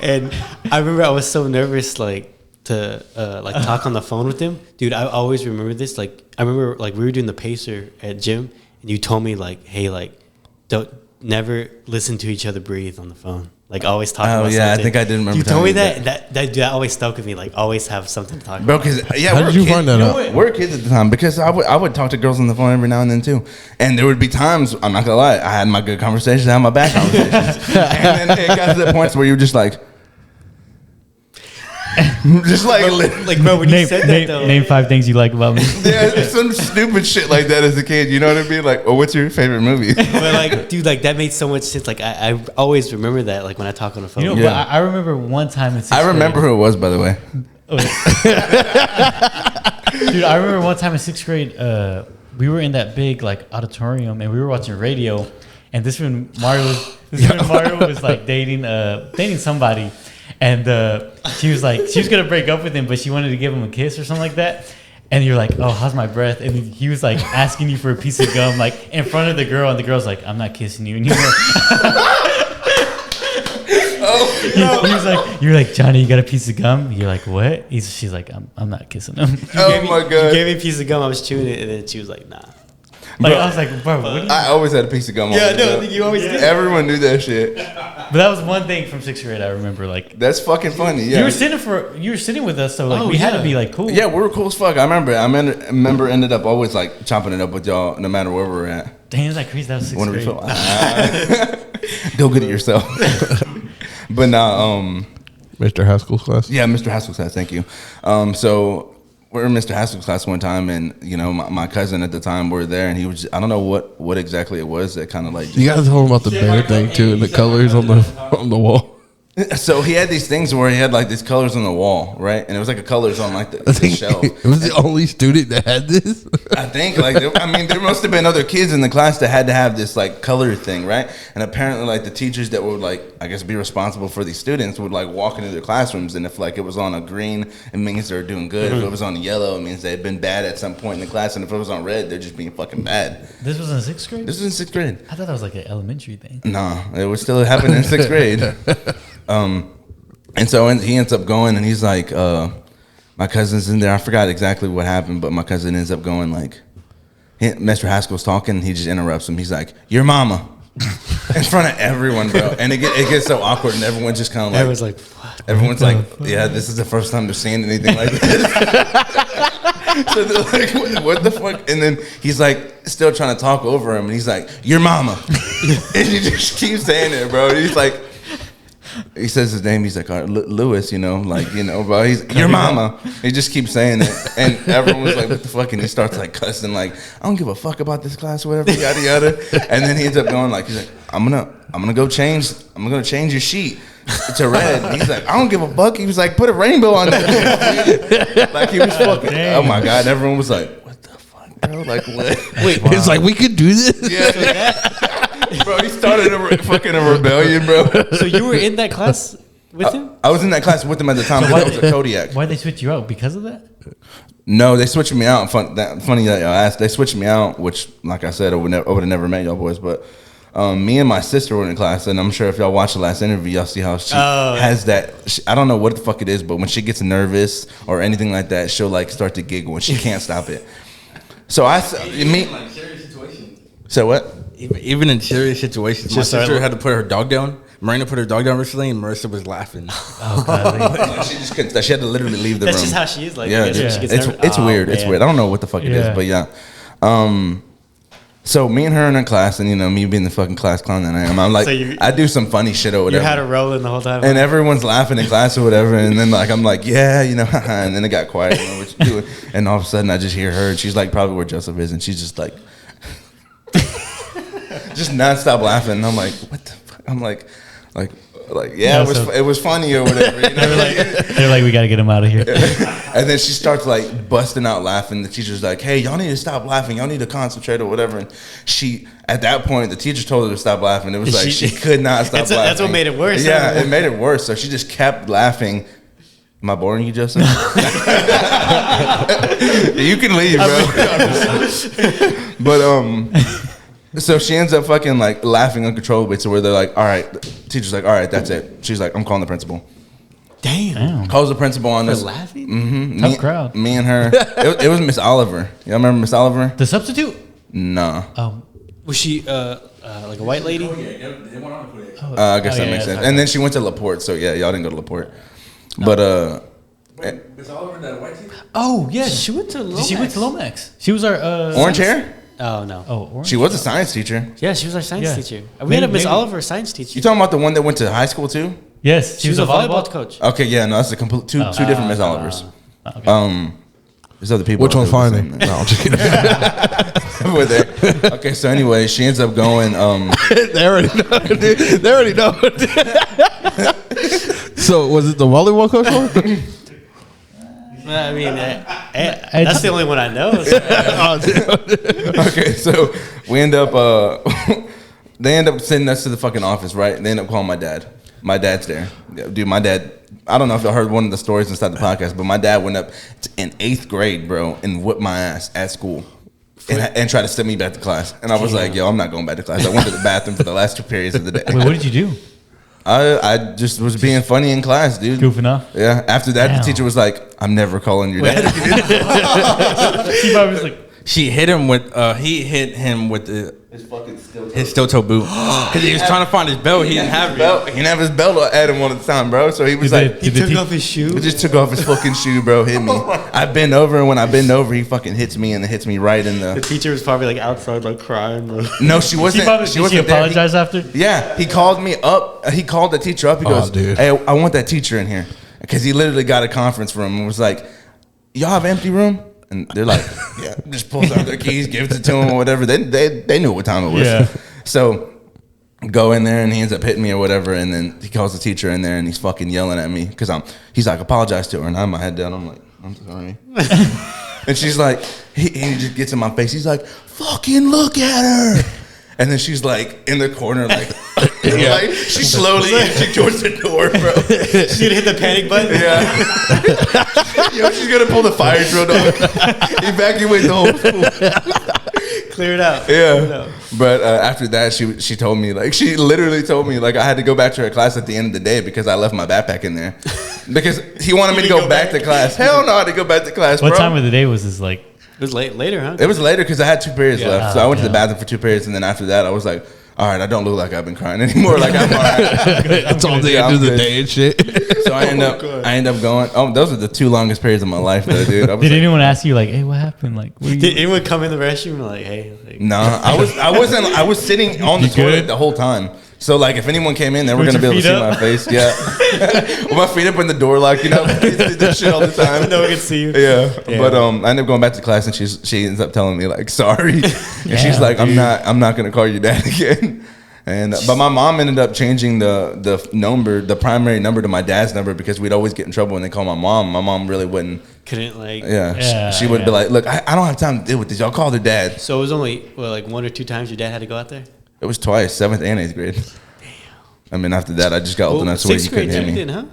and I remember I was so nervous like to like talk on the phone with him, dude. I always remember this. Like I remember like we were doing the pacer at gym, and you told me like, hey, like don't never listen to each other breathe on the phone. Like always talk. Oh, about yeah, I something. think I did remember You told me telling you that always stuck with me. Like always have something to talk bro, about. because yeah, How we're did you kids- find that know out? what? We're kids at the time because I would talk to girls on the phone every now and then too, and there would be times I'm not gonna lie, I had my good conversations, I had my bad conversations, and then it got to the points where you're just like, just like Like bro, when you said that though, name 5 things you like about me. yeah, some stupid shit like that as a kid. You know what I mean? Like, oh, what's your favorite movie? but like, dude, like that made so much sense. Like I always remember that. Like when I talk on the phone. You know, Yeah. but I remember one time in 6th I remember grade. who it was, by the way. Dude, I remember one time in 6th grade, we were in that big like auditorium and we were watching radio, and this when Mario was like dating somebody, and she was gonna break up with him, but she wanted to give him a kiss or something like that. And you're like, oh, how's my breath? And he was like asking you for a piece of gum, like in front of the girl, and the girl's like, I'm not kissing you anymore. He was like, you're like, Johnny, you got a piece of gum? You're like, what? She's like, I'm not kissing him. Oh my You god! gave me a piece of gum. I was chewing it, and then she was like, "Nah." Like, Bro. I was like, bro, what do you? I always had a piece of gum. on me, bro. you always did. Everyone knew that shit. But that was one thing from 6th grade I remember. Like, That's fucking funny. Yeah. you were sitting with us, so like Oh, we had to yeah. be like cool. Yeah, we were cool as fuck. I remember ended up always like chopping it up with y'all no matter where we were at. Damn, that's crazy. That was 6th When we grade. felt, go get it yourself. But now, Mr. Haskell's class. yeah, Mr. Haskell's class. Thank you. So we're in Mr. Haskell's class one time, and you know my cousin at the time were there, and he was I don't know what exactly it was that kind of like. You got to tell him about the bear thing too, and the colors on the wall. So he had these things where he had like these colors on the wall, right? And it was like a colors on like I the think shelf. it was the only student that had this. I think like there must have been other kids in the class that had to have this like color thing, right? And apparently like the teachers that would like I guess be responsible for these students would like walk into their classrooms, and if like it was on a green, it means they're doing good. If it was on yellow, it means they had been bad at some point in the class, and if it was on red, they're just being fucking bad. This was in 6th grade? This was in 6th grade. I thought that was like an elementary thing. No, it was still happening in 6th grade. And so he ends up going, and he's like, my cousin's in there. I forgot exactly what happened, but my cousin ends up going like, Mr. Haskell's talking. He just interrupts him. He's like, "Your mama," in front of everyone, bro. And it gets so awkward, and everyone's just kind of like, Everyone's like, what? everyone's like, "Yeah, this is the first time they're seeing anything like this." So they're like, what the fuck? And then he's like, still trying to talk over him, and he's like, "Your mama," and he just keeps saying it, bro. And he's like, he says his name. He's like, Lewis, bro. He's your mama. He just keeps saying it, and everyone was like, "What the fuck?" And he starts like cussing, like, "I don't give a fuck about this class, whatever, yada yada." And then he ends up going like, he's like, I'm gonna go change. I'm gonna change your sheet to red." And he's like, "I don't give a fuck." He was like, "Put a rainbow on that." Like he was fucking. Damn. Oh my god! And everyone was like, "What the fuck, bro? Like what?" Wait, it's like we could do this. Yeah. Bro, he started a rebellion, bro. So you were in that class with him? I was in that class with him at the time. So But that was a Kodiak. Why'd they switch you out? Because of that? No, they switched me out. Funny that y'all asked. They switched me out, which, like I said, I would have never met y'all boys. But me and my sister were in class, and I'm sure if y'all watched the last interview, y'all see how she has that. I don't know what the fuck it is, but when she gets nervous or anything like that, she'll like start to giggle, and she can't stop it. So Like serious situations. So what? Even in serious situations, my Just sister started- had to put her dog down. Marina put her dog down recently, and Marissa was laughing. Oh, God. She just couldn't. She had to literally leave the That's room. just how she is. Like, Yeah, when she gets it's nervous. it's Oh, weird. It's man. weird. I don't know what the fuck it is, Yeah. but yeah. So me and her in a class, and me being the fucking class clown that I am, I'm like, So I do some funny shit or You whatever, had her rolling the whole time. and everyone's laughing in class or whatever, and then like I'm like, yeah, and then it got quiet, what you doing? And all of a sudden I just hear her, and she's like probably where Joseph is, and she's just like, just nonstop laughing, and I'm like, what the fuck? I'm like, yeah, it was funny or whatever. They're like, we got to get him out of here. And then she starts like busting out laughing. The teacher's like, "Hey, y'all need to stop laughing. Y'all need to concentrate or whatever." And she, at that point, the teacher told her to stop laughing. It was like she could not stop laughing. That's what made it worse. Yeah, huh? it made it worse. So she just kept laughing. Am I boring you, Justin? You can leave, bro. But so she ends up fucking like laughing uncontrollably to where they're like, "All right," the teacher's like, "All right, that's it." She's like, "I'm calling the principal." Damn. Calls the principal on For this. laughing? Mm-hmm. Tough crowd. Me and her. It was Miss Oliver. Y'all remember Miss Oliver? The substitute? No. Oh, Was she like a white lady? I guess yeah, that makes yeah, sense. okay. And then she went to LaPorte, so yeah, y'all didn't go to LaPorte. But Miss Oliver, that white teacher? oh yes. She went to Lomax. She went to Lomax. She was our orange hair? Oh, no. Oh, orange. She was a science teacher. Yeah, she was our science Yeah. teacher. We had a Miss Maybe- Oliver science teacher. You talking about the one that went to high school too? Yes, She was a volleyball coach. Okay, yeah, no, that's a complete two different Miss Olivers. Okay. There's other people. Which one's out there finding? No, I'm just kidding. with it. Okay, so anyway, she ends up going. They already know. Dude. They already know. So was it the volleyball coach? I mean, that's the only one I know. So. Okay, so we end up. They end up sending us to the fucking office, right? They end up calling my dad. My dad's there, dude. My dad. I don't know if y'all heard one of the stories inside the podcast, but my dad went up in 8th grade, bro, and whipped my ass at school. And tried to send me back to class. And I was like, yo, I'm not going back to class. I went to the bathroom for the last 2 periods of the day. Wait, what did you do? I just was being funny in class, dude. Goofing off? Yeah. After that, Damn. the teacher was like, I'm never calling your dad. He probably was like, She hit him with. He hit him with his steel toe boot because he was trying to find his belt. He didn't have it. He didn't have his belt at him all the time, bro. So he was like, He took off his shoe. he just took off his fucking shoe, bro. Hit me. I bend over, and when I bend over, he fucking hits me, and it hits me right in The the. teacher was probably like outside, like crying. Bro. No, she wasn't. did She she wasn't there. apologize after? Yeah, he called me up. He called the teacher up. He goes, dude. "Hey, I want that teacher in here," because he literally got a conference room and was like, "Y'all have an empty room?" And they're like, "Yeah." Just pulls out their keys, gives it to him or whatever. They knew what time it was. Yeah. So go in there and he ends up hitting me or whatever. And then he calls the teacher in there and he's fucking yelling at me because he's like, "Apologize to her." And I have my head down. I'm like, "I'm sorry." And she's like, he just gets in my face. He's like, "Fucking look at her." And then she's like in the corner, like, like she's slowly inching towards the door, bro. She gonna hit the panic button. Yeah. Yo, she's gonna pull the fire drill, dog. Evacuate the whole school. Clear it out. Yeah. But after that, she told me, like, she literally told me, like, I had to go back to her class at the end of the day because I left my backpack in there. Because he wanted me to go back to class. Hell no, I had to go back to class, What bro. time of the day was this? Like It was later, huh? It was later because I had 2 periods Yeah. left. So I went to the Yeah. bathroom for 2 periods, and then after that, I was like, all right, I don't look like I've been crying anymore. Like I'm all right. It's all the Yeah, end I'm of the good. day and shit. So I end up going. Oh, those are the 2 longest periods of my life, though, dude. I was Did like, anyone ask you like, "Hey, what happened?" Like, what are Did you? anyone come in the restroom and like, hey? Like, no, I was sitting on the You toilet good? the whole time. So like, if anyone came in, they were With gonna be able to your see feet my face. Yeah, with my feet up in the door, like kids do this shit all the time. no one can see you. Yeah. Yeah. But I ended up going back to class, and she ends up telling me like sorry, and she's Damn, like dude. I'm not gonna call your dad again. And but my mom ended up changing the primary number to my dad's number because we'd always get in trouble when they call my mom. My mom really wouldn't. Couldn't like. Yeah, Yeah, she would be yeah. like, look, I don't have time to deal with this. Y'all call their dad. So it was only like 1 or 2 times your dad had to go out there. It was twice, 7th and 8th grade. Damn. I mean, after that, I just got old enough so you 6th couldn't grade hear me. too, then, huh?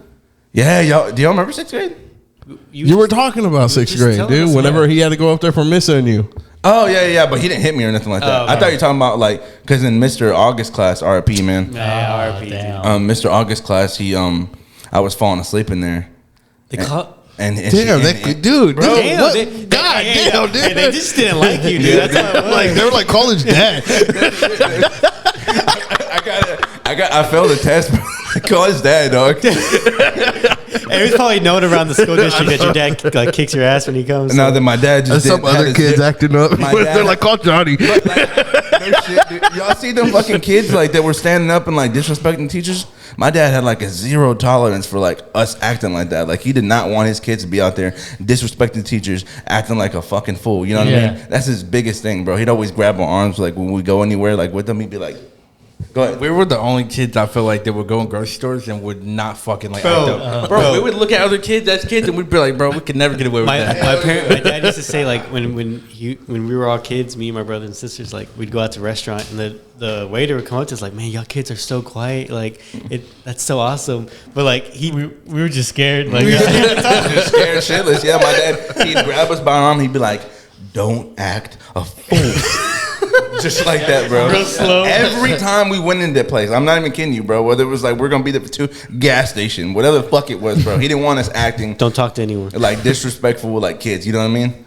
Yeah, y'all. Do y'all remember 6th grade? You were talking about sixth just grade, telling dude. us, Whenever yeah. he had to go up there for missing you. Oh yeah, but he didn't hit me or nothing like that. Oh, I okay. thought you were talking about like because in Mr. August class, RP man. Yeah, Oh, RP. damn. Mr. August class, I was falling asleep in there. They call. And Damn, dude. Bro, dude, Damn, what? God damn, dude. Hey, they just didn't like you, dude. That's how it was. Like they were like college dad. I failed the test. Call his dad, dog. Hey, it was probably known around the school district that your dad like kicks your ass when he comes. No, then my dad just Some did- had other his kids hip- acting up. My They're dad- like, call Johnny. But, like, no shit, dude. Y'all see them fucking kids like that were standing up and like disrespecting teachers? My dad had like a 0 tolerance for like us acting like that. Like he did not want his kids to be out there disrespecting teachers, acting like a fucking fool. You know what I Yeah. mean? That's his biggest thing, bro. He'd always grab our arms like when we go anywhere, like with them, he'd be like, "Go ahead." We were the only kids I feel like that would go in grocery stores and would not fucking like Bro, act up. Bro, we would look at other kids as kids and we'd be like, bro, we could never get away with My that. my dad used to say like when we were all kids, me and my brother and sisters, like we'd go out to a restaurant and the waiter would come up to us like, man, y'all kids are so quiet, like that's so awesome. But like We were just scared. Like, Just scared shitless. Yeah, my dad, he'd grab us by our arm. He'd be like, "Don't act a fool." Just like that, bro. Real slow. Every time we went into that place, I'm not even kidding you, bro. Whether it was like we're gonna be there for 2 gas station, whatever the fuck it was, bro. He didn't want us acting don't talk to anyone. like disrespectful with like kids. You know what I mean?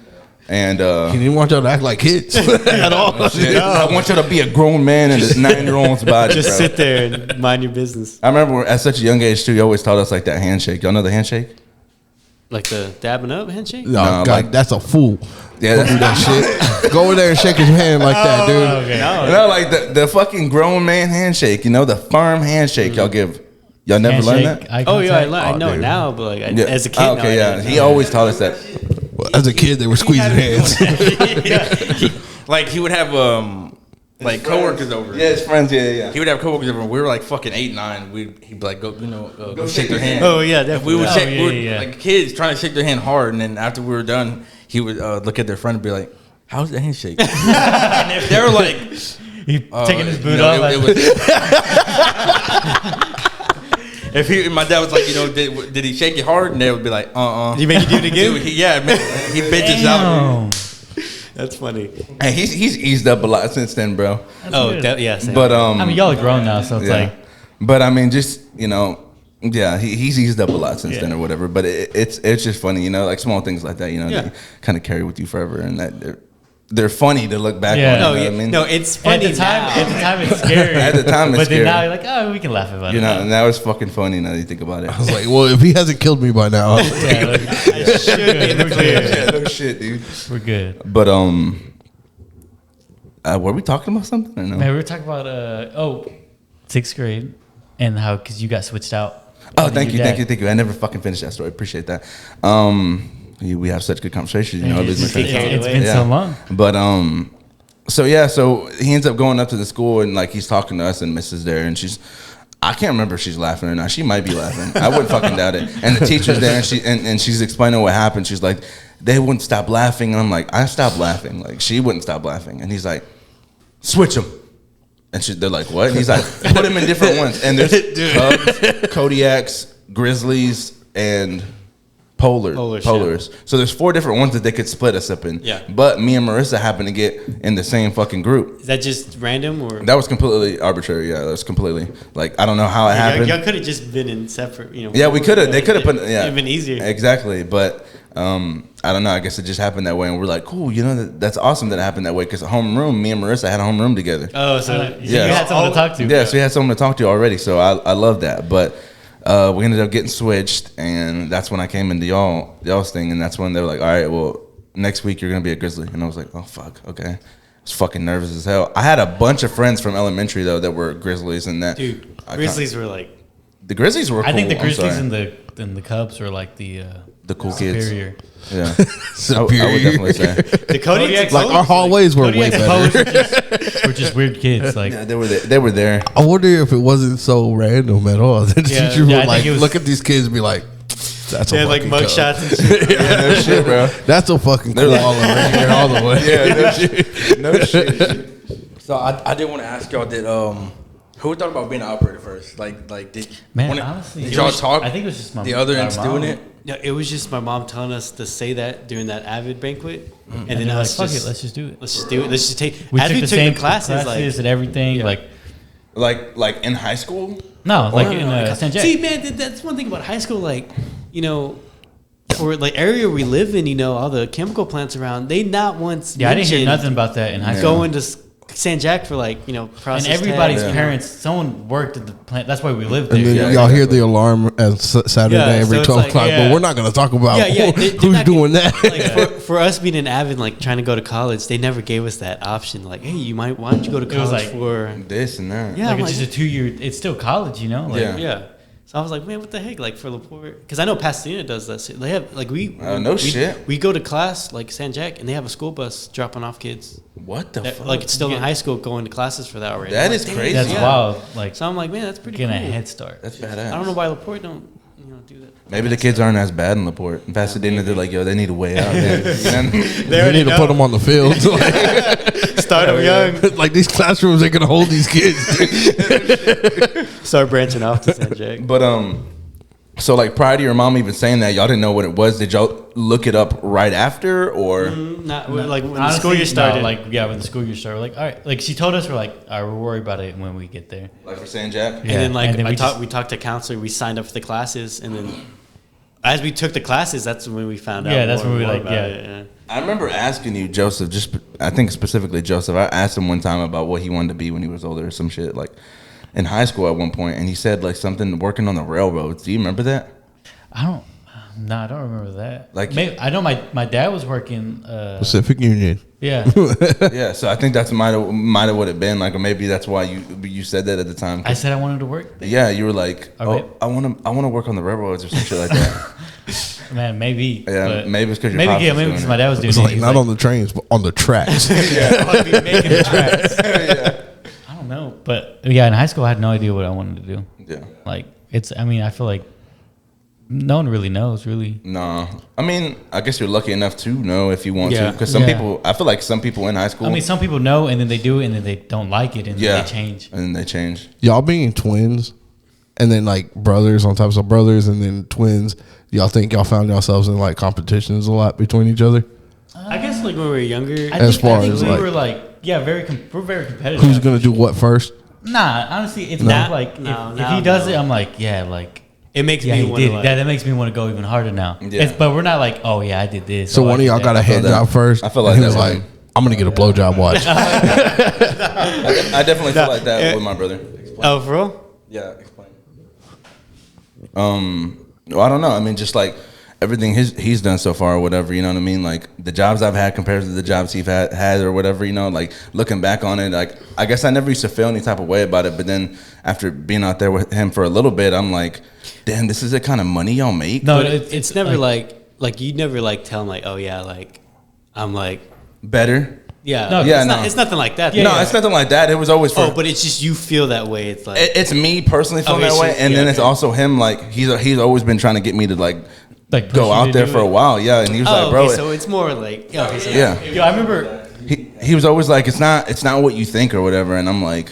And He didn't want y'all to act like kids at all. I want you to be a grown man in this 9-year-old's body. Just bro. sit there and mind your business. I remember at such a young age too. You always taught us like that handshake. Y'all know the handshake? Like the dabbing up handshake. No, No, God, like- that's a fool. Yeah, Don't do that shit. Go over there and shake his hand like that, dude. okay. No, You know, like the fucking grown man handshake, you know, the firm handshake y'all give. Y'all never learned Handshake, that? eye oh yeah, contact. I know it dude. now, but like Yeah. as a kid, Oh, now okay, I yeah. know. He always taught us that. Well, as a kid, they were squeezing hands. Like he would have like coworkers over. Yeah, his friends, yeah. He would have coworkers over. We were like fucking 8, 9. He'd be like, go shake their hand. Oh yeah, We definitely. would Oh, shake, yeah, we would, yeah. like kids trying to shake their hand hard, and then after we were done, he would look at their friend and be like, "How's the handshake?" And if they were like, He taking his boot you know, off. it was- if my dad was like, did he shake it hard? And they would be like, Did he make you do it again? Dude, he bitches out. Damn. That's funny. And he's eased up a lot since then, bro. Oh, good. yeah. Same. But I mean, y'all are grown now, so it's yeah. like, But I mean, just yeah, he's eased up a lot since Yeah. then or whatever. But it's just funny, like small things like that, Yeah. they kind of carry with you forever, and that they're funny to look back Yeah. on. no, You know yeah, what I mean? no, it's at funny the time, now. it's scary. At the time, it's but then now scary. you're like, oh, we can laugh about You it. know, and that was fucking funny. Now that you think about it. I was like, well, if he hasn't killed me by now, Yeah, like, I should be in the we're clear. good. Yeah, no shit, dude. We're good. But were we talking about something or no? Man, we were talking about 6th grade and how because you got switched out. Oh, with thank your you. dad. I never fucking finished that story. Appreciate that. We have such good conversations. You know, I lose my train of thought. It's been Yeah. so long. But so he ends up going up to the school and like he's talking to us and Mrs. there and I can't remember if she's laughing or not. She might be laughing. I wouldn't fucking doubt it. And the teacher's there and she's explaining what happened. She's like, they wouldn't stop laughing. And I'm like, I stopped laughing. Like she wouldn't stop laughing. And he's like, switch them. And they're like, what? And he's like, put them in different ones. And there's Cubs, Kodiaks, Grizzlies, and Polars. Yeah. So there's 4 different ones that they could split us up in. Yeah. But me and Marissa happened to get in the same fucking group. Is that just random or? That was completely arbitrary. Yeah, that was completely like I don't know how it happened. Y'all could have just been in separate. Yeah, we could have. They could have put. Yeah, It'd been easier. Exactly, but I I don't know. I guess it just happened that way, and we're like, cool. You know, that's awesome that it happened that way because homeroom. Me and Marissa had a homeroom together. Oh, so you had someone to talk to. Yeah, so we had someone to talk to already. So I love that. But we ended up getting switched, and that's when I came into y'all's thing, and that's when they were like, all right, well, next week you're gonna be a Grizzly, and I was like, oh fuck, okay. I was fucking nervous as hell. I had a bunch of friends from elementary though that were Grizzlies, and that dude, Grizzlies were like the Grizzlies were. Cool. I think the Grizzlies and the Cubs were like the cool superior. kids. Yeah, Superior. I would definitely say. the Kodiaks. Like our hallways were way better. We're just weird kids. Like Yeah, they were there. I wonder if it wasn't so random at all. The Yeah, teacher yeah, I would like think it was- look at these kids and be like, "That's They a had like fucking mug Cub. shots and shit. Yeah, no shit, bro. That's a fucking They're like- koala right here all the way." Yeah, no shit. So I did want to ask y'all, who thought about being an operator first? Like did honestly, did it y'all was- talk? I think it was just the other our ends doing mom. it. No, it was just my mom telling us to say that during that Avid banquet, and And then then us like, fuck just it, let's just do it. let's just do it. Let's just take. We as took we the took same the classes, like and everything. Like Like in high school. no, like no, in no, no. San Jack. See, man, that's one thing about high school. Like, you know, for like area we live in, you know, all the chemical plants around, they not once Yeah, I didn't hear mentioned nothing about that in high school. going to San Jack for like, you know, process And everybody's tags. parents, someone worked at the plant. That's why we lived there. And then Yeah, y'all exactly. hear the alarm at Saturday Yeah, every so it's 12 like, o'clock, yeah. but we're not going to talk about Yeah, they're who's not doing that. Like for us being an avid, like trying to go to college, they never gave us that option. Like, hey, why don't you go to It was college like- for? This and that. Yeah, Like I'm it's like, just a 2-year. It's still college, you know. Like, Yeah. yeah. So I was like, man, what the heck? Like for Laporte, because I know Pasadena does that shit. They have like No shit. We go to class like San Jack, and they have a school bus dropping off kids. What the That, fuck? like it's still in high school going to classes for that already. That I'm is like, damn. crazy. That's Yeah. wild. Like So I'm like, man, that's pretty getting cool. a head start. That's badass. I don't know why Laporte don't do that. Maybe the kids aren't as bad in Laporte. In Pasadena, they're like, yo, they need a way out. Man. You know? They need to put them on the field. Start them young. Like these classrooms ain't going to hold these kids. Start branching off to San Jack. But so like prior to your mom even saying that, y'all didn't know what it was. Did y'all look it up right after, or Not like when the Honestly, school year started. no, like yeah, when the school year started, we're like all right, like she told us we're like all right, we'll worry about it when we get there. like for San Jack? and then like and then we talked to counselor. We signed up for the classes, and then as we took the classes, that's when we found out. Yeah, that's more when we and more like, about yeah. it, I remember asking you, Joseph. I think specifically Joseph. I asked him one time about what he wanted to be when he was older, or some shit like in high school at one point, and he said like something working on the railroads. Do you remember that? I don't remember that. Like- maybe, I know my dad was working. Pacific Union. Yeah, Yeah, so I think that's might have what it been like, or maybe that's why you said that at the time. I said I wanted to work. There. Yeah, you were like, All right. I want to work on the railroads or some shit like that. Man, maybe. Yeah, but maybe it's 'cause your maybe pops yeah, was maybe doing because it. my dad was doing It's it. like He's not on the trains, but on the tracks. I'll be making the tracks. I don't know, but yeah, in high school I had no idea what I wanted to do. Yeah. Like it's. I mean, I feel like no one really knows. Really, No, I mean, I guess you're lucky enough to know if you want to, Yeah. because some Yeah. people, I feel like some people in high school, I mean, some people know and then they do it and then they don't like it and yeah, then they change. and then they change. Y'all being twins and then like brothers on top of brothers and then twins, y'all think y'all found yourselves in like competitions a lot between each other? I guess like when we were younger. I As think, far I think as, we like- were like yeah, we're very competitive. Who's going to do what first? Nah, honestly, it's No. not like No, if no, he does no. it, I'm like yeah, like. It makes Yeah, me he want did. to like, That makes me want to go even harder now. Yeah. But we're not like, oh yeah, I did this. So oh, one I of y'all did got a that. hand that. job first. I feel like and he was that's like, I'm going to get a blowjob watch. I definitely feel like that with my brother. Oh, for real? Yeah, explain. Well, I don't know. I mean, just like everything he's done so far or whatever, you know what I mean? Like the jobs I've had compared to the jobs he's had or whatever, you know, like looking back on it, like I guess I never used to feel any type of way about it. But then after being out there with him for a little bit, I'm like, damn, this is the kind of money y'all make? No, But it's never like you never like tell him like, oh yeah, like I'm like Better? yeah, No, yeah, it's, no. not, it's nothing like that. Yeah, no, yeah. it's nothing like that. It was always for... Oh, but it's just you feel that way. It's like it's me personally feeling Okay, that so- way, and yeah, then it's okay. also him. Like he's always been trying to get me to like Like, push go you out to there do for a it. while. Yeah, and he was oh, like, bro, okay, so it's more like okay, so yeah. Yo, I remember. He was always like, it's not what you think or whatever, and I'm like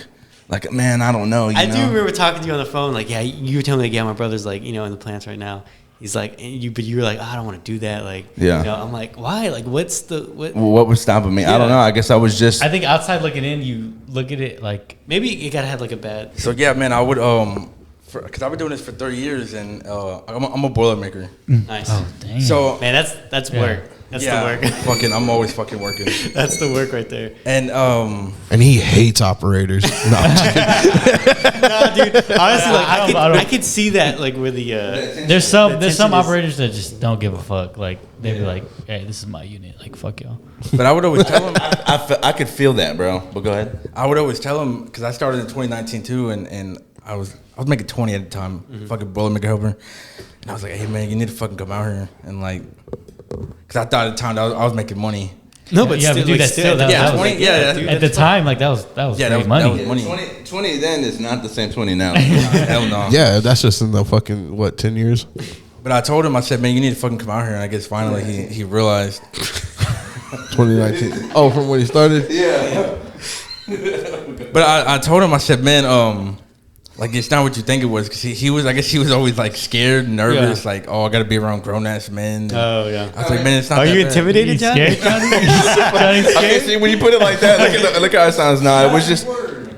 man, I don't know. I you do know? remember talking to you on the phone, like, yeah, you were telling me, like, yeah, my brother's like, in the plants right now. He's like, but you were like, oh, I don't want to do that, like, Yeah. I'm like, why? Like, what's the what? Well, what was stopping me? I don't Yeah. know. I guess I was just. I think outside looking in, you look at it like Maybe it gotta have like a bad. So yeah, man, I would because I've been doing this for 30 years and I'm a boilermaker. Nice, oh dang. So man. That's Yeah. work. That's the work. Fucking, I'm always fucking working. That's the work right there. And he hates operators. No, I'm just kidding. Nah, dude. Honestly, like I don't- I could see that, like where the There's some tension is- operators that just don't give a fuck. Like they'd be like, "Hey, this is my unit. Like fuck y'all." but I would always tell him. I could feel that, bro. But go ahead. I would always tell him because I started in 2019 too, and I was making 20 at the time, fucking Boilermaker helper, and I was like, hey man, you need to fucking come out here and like, because I thought at the time that I was making money. No, but Yeah, still, but dude, like, that's still- that- Yeah, that was 20. like- Yeah, dude, At the time, like that was Yeah, great that money. was money. 20 then is not the same 20 now. hell no. Yeah, that's just in the fucking 10 years. But I told him, I said, man, you need to fucking come out here, and I guess finally he realized. 2019. Oh, from when he started. Yeah. But I told him, I said, man, like it's not what you think it was, because he was, I guess he was always like scared, nervous, Yeah. like, oh, I got to be around grown ass men. And Oh yeah. I was like, man, it's not. Are that you bad. intimidated, You John? scared, Johnny? Johnny Okay, scared? see when you put it like that, look how it sounds now. It was just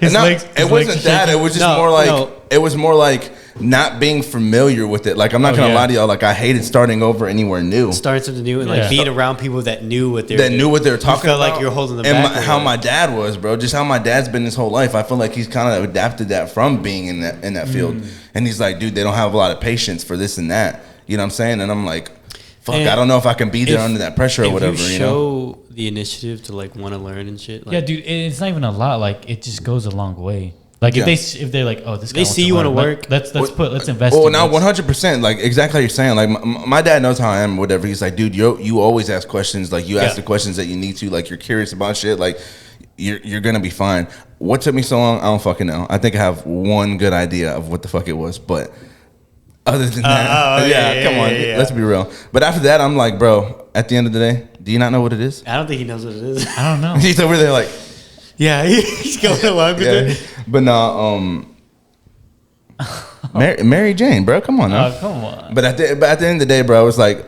His no, legs- it his wasn't legs are that. shaking. It was just No, more like no. it was more like not being familiar with it. Like I'm not Oh, gonna yeah. lie to y'all. Like I hated starting over anywhere new. Starting something new and like Yeah. being around people that knew what they That knew what they were talking felt about. like you're holding them and back. how my dad was, bro. Just how my dad's been his whole life. I feel like he's kind of adapted that from being in that field. And he's like, dude, they don't have a lot of patience for this and that. You know what I'm saying? And I'm like, fuck, And I don't know if I can be there if- under that pressure or if whatever. you You know? show the initiative to like want to learn and shit. Like, Yeah, dude, it's not even a lot. Like it just goes a long way. Like Yeah. if they're like, oh, this guy They wants see to you wanna learn, work. Let's invest. Oh, in now this. 100%. Like exactly how you're saying. Like my dad knows how I am. Whatever. He's like, dude, you always ask questions. Like you ask Yeah. the questions that you need to. Like you're curious about shit. Like you're gonna be fine. What took me so long? I don't fucking know. I think I have one good idea of what the fuck it was, but other than that, yeah, come on, yeah. let's be real. But after that, I'm like, bro. At the end of the day, do you not know what it is? I don't think he knows what it is. I don't know. He's over there like, Yeah, he's going along with yeah. it. But no, Mary Jane, bro. Come on now. Oh, come on. But at the end of the day, bro, I was like,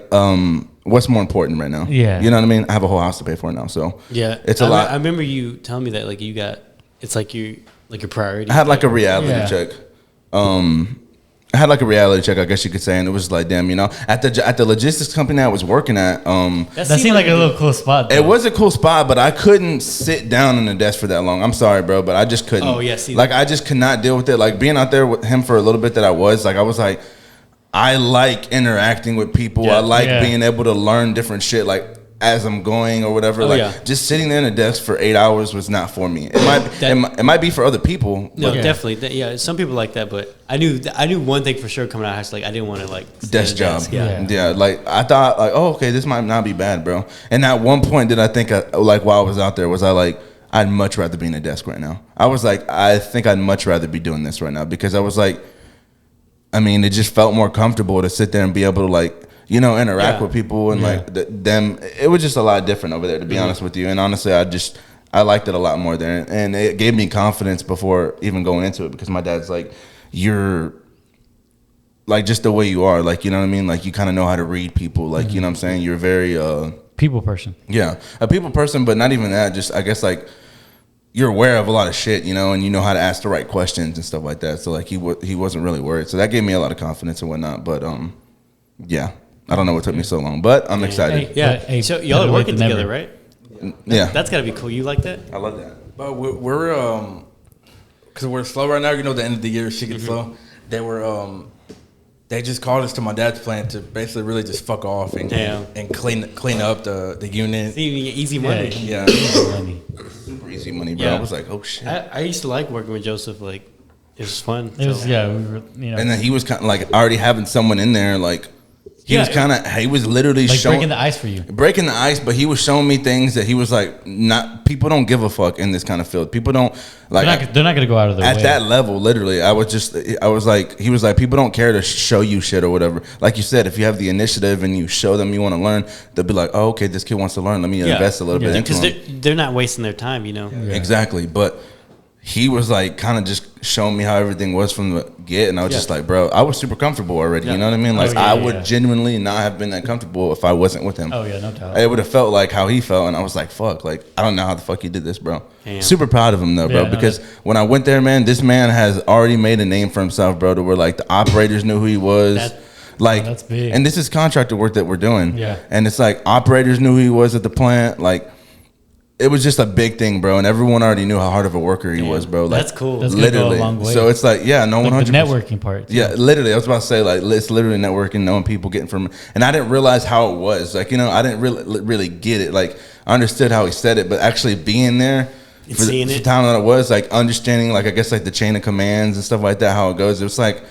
what's more important right now? Yeah. You know what I mean? I have a whole house to pay for now, so Yeah, it's a I lot. I remember you telling me that like you got it's like your priority. I had like a reality Yeah. check. I had like a reality check, I guess you could say, and it was like, damn, you know, at the logistics company I was working at, That seemed like a little cool spot. it though. was a cool spot, but I couldn't sit down on the desk for that long. I'm sorry, bro, but I just couldn't. Oh, yeah, see like I just could not deal with it. Like being out there with him for a little bit that I was like, I like interacting with people. Yeah. I like Yeah. being able to learn different shit, like as I'm going or whatever. Oh, like yeah. just sitting there in a desk for 8 hours was not for me. It might be for other people. No, but Yeah. definitely. Yeah, some people like that, but I knew one thing for sure coming out of high school. Like I didn't want to like stay desk in a job. Yeah. Yeah. Like I thought, like, oh, okay, this might not be bad, bro. And at one point, did I think, like, while I was out there, was I like, I'd much rather be in a desk right now. I was like, I think I'd much rather be doing this right now because I was like, I mean, it just felt more comfortable to sit there and be able to like, you know, interact Yeah. with people and like them. It was just a lot different over there, to be honest with you. And honestly, I liked it a lot more there, and it gave me confidence before even going into it because my dad's like, you're like just the way you are, like, you know what I mean, like you kind of know how to read people, like you know what I'm saying. You're very people person. yeah, a people person, but not even that. Just I guess like you're aware of a lot of shit, you know, and you know how to ask the right questions and stuff like that. So like he wasn't really worried, so that gave me a lot of confidence and whatnot. But yeah. I don't know what took me so long, but I'm excited. Yeah. Hey, So y'all better are late working than together, never. right? Yeah, That's gotta be cool. You like that? I love that. But we're because we're slow right now. You know, the end of the year, shit gets slow. They just called us to my dad's plant to basically really just fuck off and Damn. and clean up the unit. See, you get easy money. Yeah. Money. Super easy money, bro. Yeah. I was like, oh shit. I used to like working with Joseph. Like it was fun. It was So- yeah. We were, you know, And then he was kind of like already having someone in there, like he Yeah, was literally like showing breaking the ice for you. breaking the ice, but he was showing me things that he was like, not people don't give a fuck in this kind of field. People don't like They're not gonna go out of their at way. that level. Literally, I was like, he was like, people don't care to show you shit or whatever. Like you said, if you have the initiative and you show them you want to learn, they'll be like, oh, okay, this kid wants to learn. Let me invest a little bit into because him. they're not wasting their time. You know. Exactly, but he was like kind of just showing me how everything was from the get, and I was just like, bro, I was super comfortable already. Yeah. You know what I mean? Like yeah, I yeah, would yeah. genuinely not have been that comfortable if I wasn't with him. Oh yeah, no doubt. It would have felt like how he felt, and I was like, fuck, like I don't know how the fuck you did this, bro. Damn. Super proud of him though, bro, Yeah, no, because when I went there, man, this man has already made a name for himself, bro, to where like the operators knew who he was. Like, that's big. and this is contractor work that we're doing. Yeah. And it's like operators knew who he was at the plant. Like, it was just a big thing, bro. And everyone already knew how hard of a worker he was, bro. Like, That's cool. That's gonna go a literally. long way. So it's like, yeah, no Like 100%. the networking part. too. Yeah, literally. I was about to say, like, it's literally networking, knowing people, getting from, and I didn't realize how it was. Like, you know, I didn't really get it. Like, I understood how he said it, but actually being there for seeing the it. time that it was, like, understanding, like, I guess, like, the chain of commands and stuff like that, how it goes. It was like,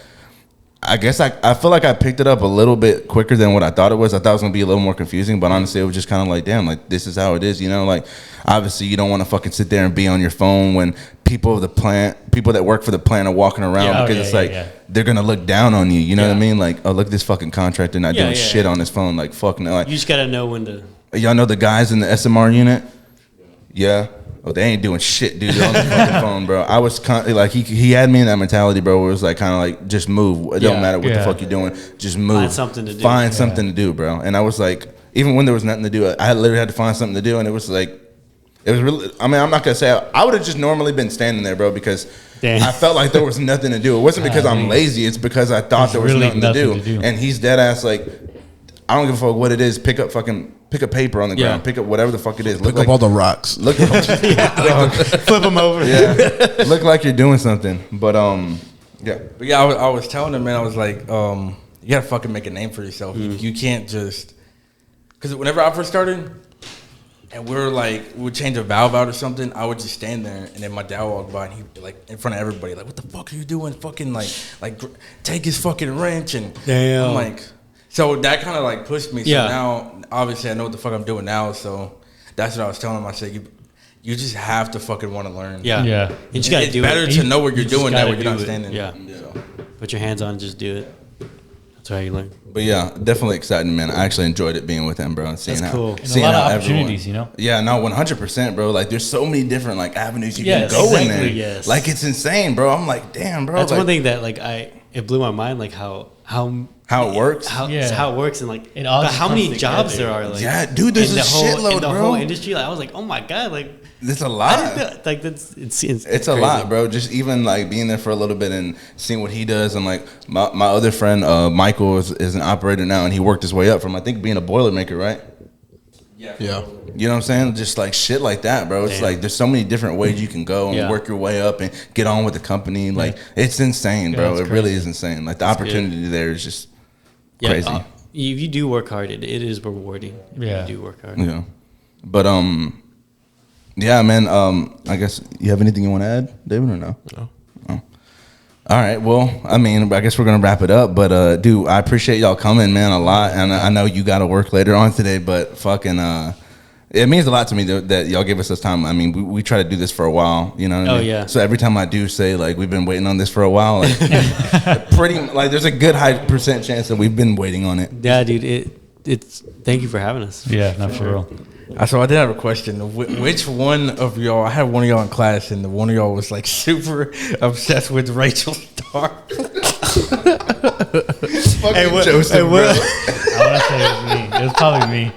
I guess I feel like I picked it up a little bit quicker than what I thought it was. I thought it was gonna be a little more confusing, but honestly, it was just kind of like, damn, like this is how it is, you know? Like, obviously, you don't want to fucking sit there and be on your phone when people that work for the plant are walking around Yeah. because Oh, it's yeah, like yeah. they're gonna look down on you. You know what I Yeah. mean? Like, oh, look at this fucking contractor not Yeah, doing yeah, shit yeah. on his phone. Like, fuck no. Like, You just gotta know when to. y'all know the guys in the SMR unit? Yeah. Oh, they ain't doing shit, dude. They're on the fucking phone, bro. I was like, he had me in that mentality, bro. Where it was like, kind of like, just move. It don't Yeah. matter what the Yeah. fuck you're doing. Just move. Find something to do. Find something to do, bro. And I was like, even when there was nothing to do, I literally had to find something to do, and it was like, it was really. I mean, I'm not gonna say I would have just normally been standing there, bro, because Damn. I felt like there was nothing to do. It wasn't because I'm lazy. It's because I thought There's there was really nothing to nothing do. to do. And he's dead ass like, I don't give a fuck what it is. Pick up paper on the Yeah. ground. Pick up whatever the fuck it is. Look up all the rocks. Look Flip them over. yeah. Look like you're doing something. But yeah. But yeah, I was telling him, man, I was like, you gotta fucking make a name for yourself. You can't just, because whenever I first started, and we would change a valve out or something, I would just stand there, and then my dad would walk by, and he'd be like, in front of everybody, like, what the fuck are you doing? Fucking take his fucking wrench, and Damn. I'm like, so that kind of like pushed me. So Yeah. now, obviously, I know what the fuck I'm doing now, so that's what I was telling him. I said, you just have to fucking want to learn. Yeah. Yeah. You just gotta It's do better it. to know what you're You just doing that gotta way you're not do it. standing. Yeah. So. Put your hands on and just do it. That's how you learn. But yeah, definitely exciting, man. I actually enjoyed it being with him, bro, and seeing That's how cool. And a seeing lot of how opportunities, you know? Yeah, no, 100%, bro. Like, there's so many different like avenues you Yes, can go in there. exactly, yes. Like, it's insane, bro. I'm like, damn, bro. That's like, one thing that like it blew my mind, like how how it works. how, Yeah. how it works and like It all but just how many comes jobs together. there are. Like, Yeah, dude, there's in a the whole, shitload, in the bro. whole industry. Like, I was like, oh my god, like It's a I lot. didn't know, like it's It's a lot, bro. Just even like being there for a little bit and seeing what he does, and like my other friend Michael is an operator now, and he worked his way up from I think being a Boilermaker, right? Yeah. You know what I'm saying? Just like shit like that, bro. It's Damn. like there's so many different ways you can go and Yeah. work your way up and get on with the company. Like, it's insane, bro. it's It really is insane. Like, the opportunity there is just crazy. If you do work hard, it is rewarding. If Yeah. you do work hard. Yeah. But yeah, man. I guess you have anything you want to add, David, or no? No. Oh. All right. Well, I mean, I guess we're gonna wrap it up. But dude, I appreciate y'all coming, man, a lot. And I know you got to work later on today, but fucking it means a lot to me that y'all give us this time. I mean, we try to do this for a while, you know what I Oh, mean? yeah. So every time I do say, like, we've been waiting on this for a while, like, there's a good high percent chance that we've been waiting on it. Yeah, dude. It's thank you for having us. Yeah, no, for real. So I did have a question. Which one of y'all? I had one of y'all in class, and one of y'all was like super obsessed with Rachel Starr. Fucking Joseph, I want to say it was me. It was probably me.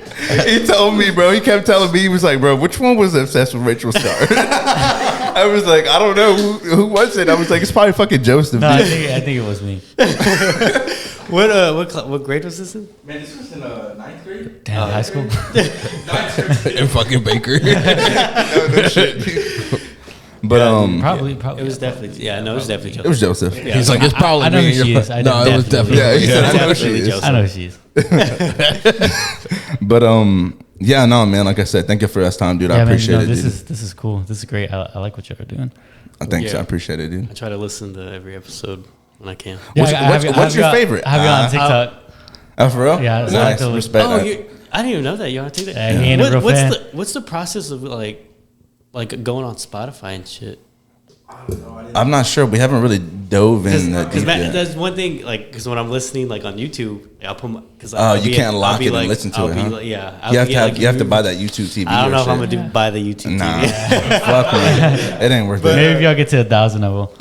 He told me, bro. He kept telling me, he was like, bro, which one was obsessed with Rachel Starr? I was like, I don't know. Who was it? I was like, it's probably fucking Joseph. No, I dude. think it was me. What grade was this in? Man, this was in ninth grade. Damn, high school. And fucking Baker. No shit. But Probably. It was definitely it was definitely it was Joseph. Yeah. He's like, it's probably I know me. who she is. I No, it was definitely- definitely. Yeah, he said, I know Definitely she is. Joseph. I know who she is. But yeah, no, man. Like I said, thank you for this time, dude. I Yeah, man, appreciate no, it, this dude. is this is cool. This is great. I like what y'all are doing. Thanks, Yeah. I appreciate it, dude. I try to listen to every episode when I can. What's your favorite? I have you on TikTok. Oh, for real? Yeah, so I nice. have to- Respect. Oh, I didn't even know that. You want to take that? Yeah, he ain't a real fan. What's the process of like going on Spotify and shit? I'm not sure. We haven't really dove in that Because deep yet. that's one thing. Like, because when I'm listening, like on YouTube, I'll put because You can't lock it and listen to it, huh? Yeah, You have to buy that YouTube TV. I don't or know if I'm shit. gonna buy the YouTube Nah, TV. fuck man. It ain't worth it. Maybe if y'all get to 1,000, I will.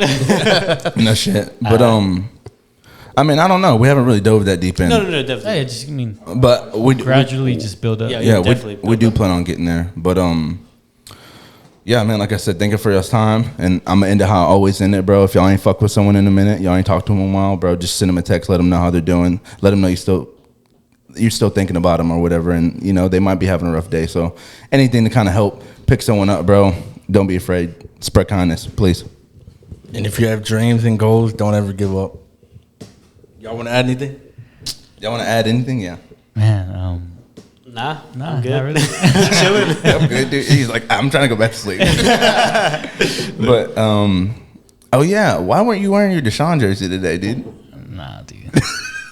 No shit. But I mean, I don't know. We haven't really dove that deep in. No, definitely. Hey, just I mean, But we gradually just build up. Yeah, yeah, definitely we do plan on getting there. But Yeah, man, like I said, thank you for your time. And I'm going to end it how I always end it, bro. If y'all ain't fuck with someone in a minute, y'all ain't talked to them in a while, bro, just send them a text, let them know how they're doing. Let them know you're still thinking about them or whatever. And, you know, they might be having a rough day. So anything to kind of help pick someone up, bro, don't be afraid. Spread kindness, please. And if you have dreams and goals, don't ever give up. Y'all want to add anything? Y'all want to add anything? Yeah. Man, Nah, nah, I'm good. not really. Chilling. I'm good, dude. He's like, I'm trying to go back to sleep. But, oh, yeah. Why weren't you wearing your Deshaun jersey today, dude? Nah, dude.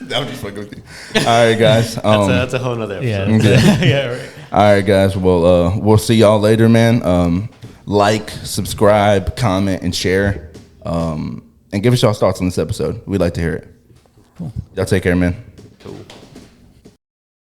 That was just fucking with you. All right, guys. That's a whole nother episode. Yeah, yeah, right. All right, guys. Well, we'll see y'all later, man. Like, subscribe, comment, and share. And give us y'all thoughts on this episode. We'd like to hear it. Cool. Y'all take care, man.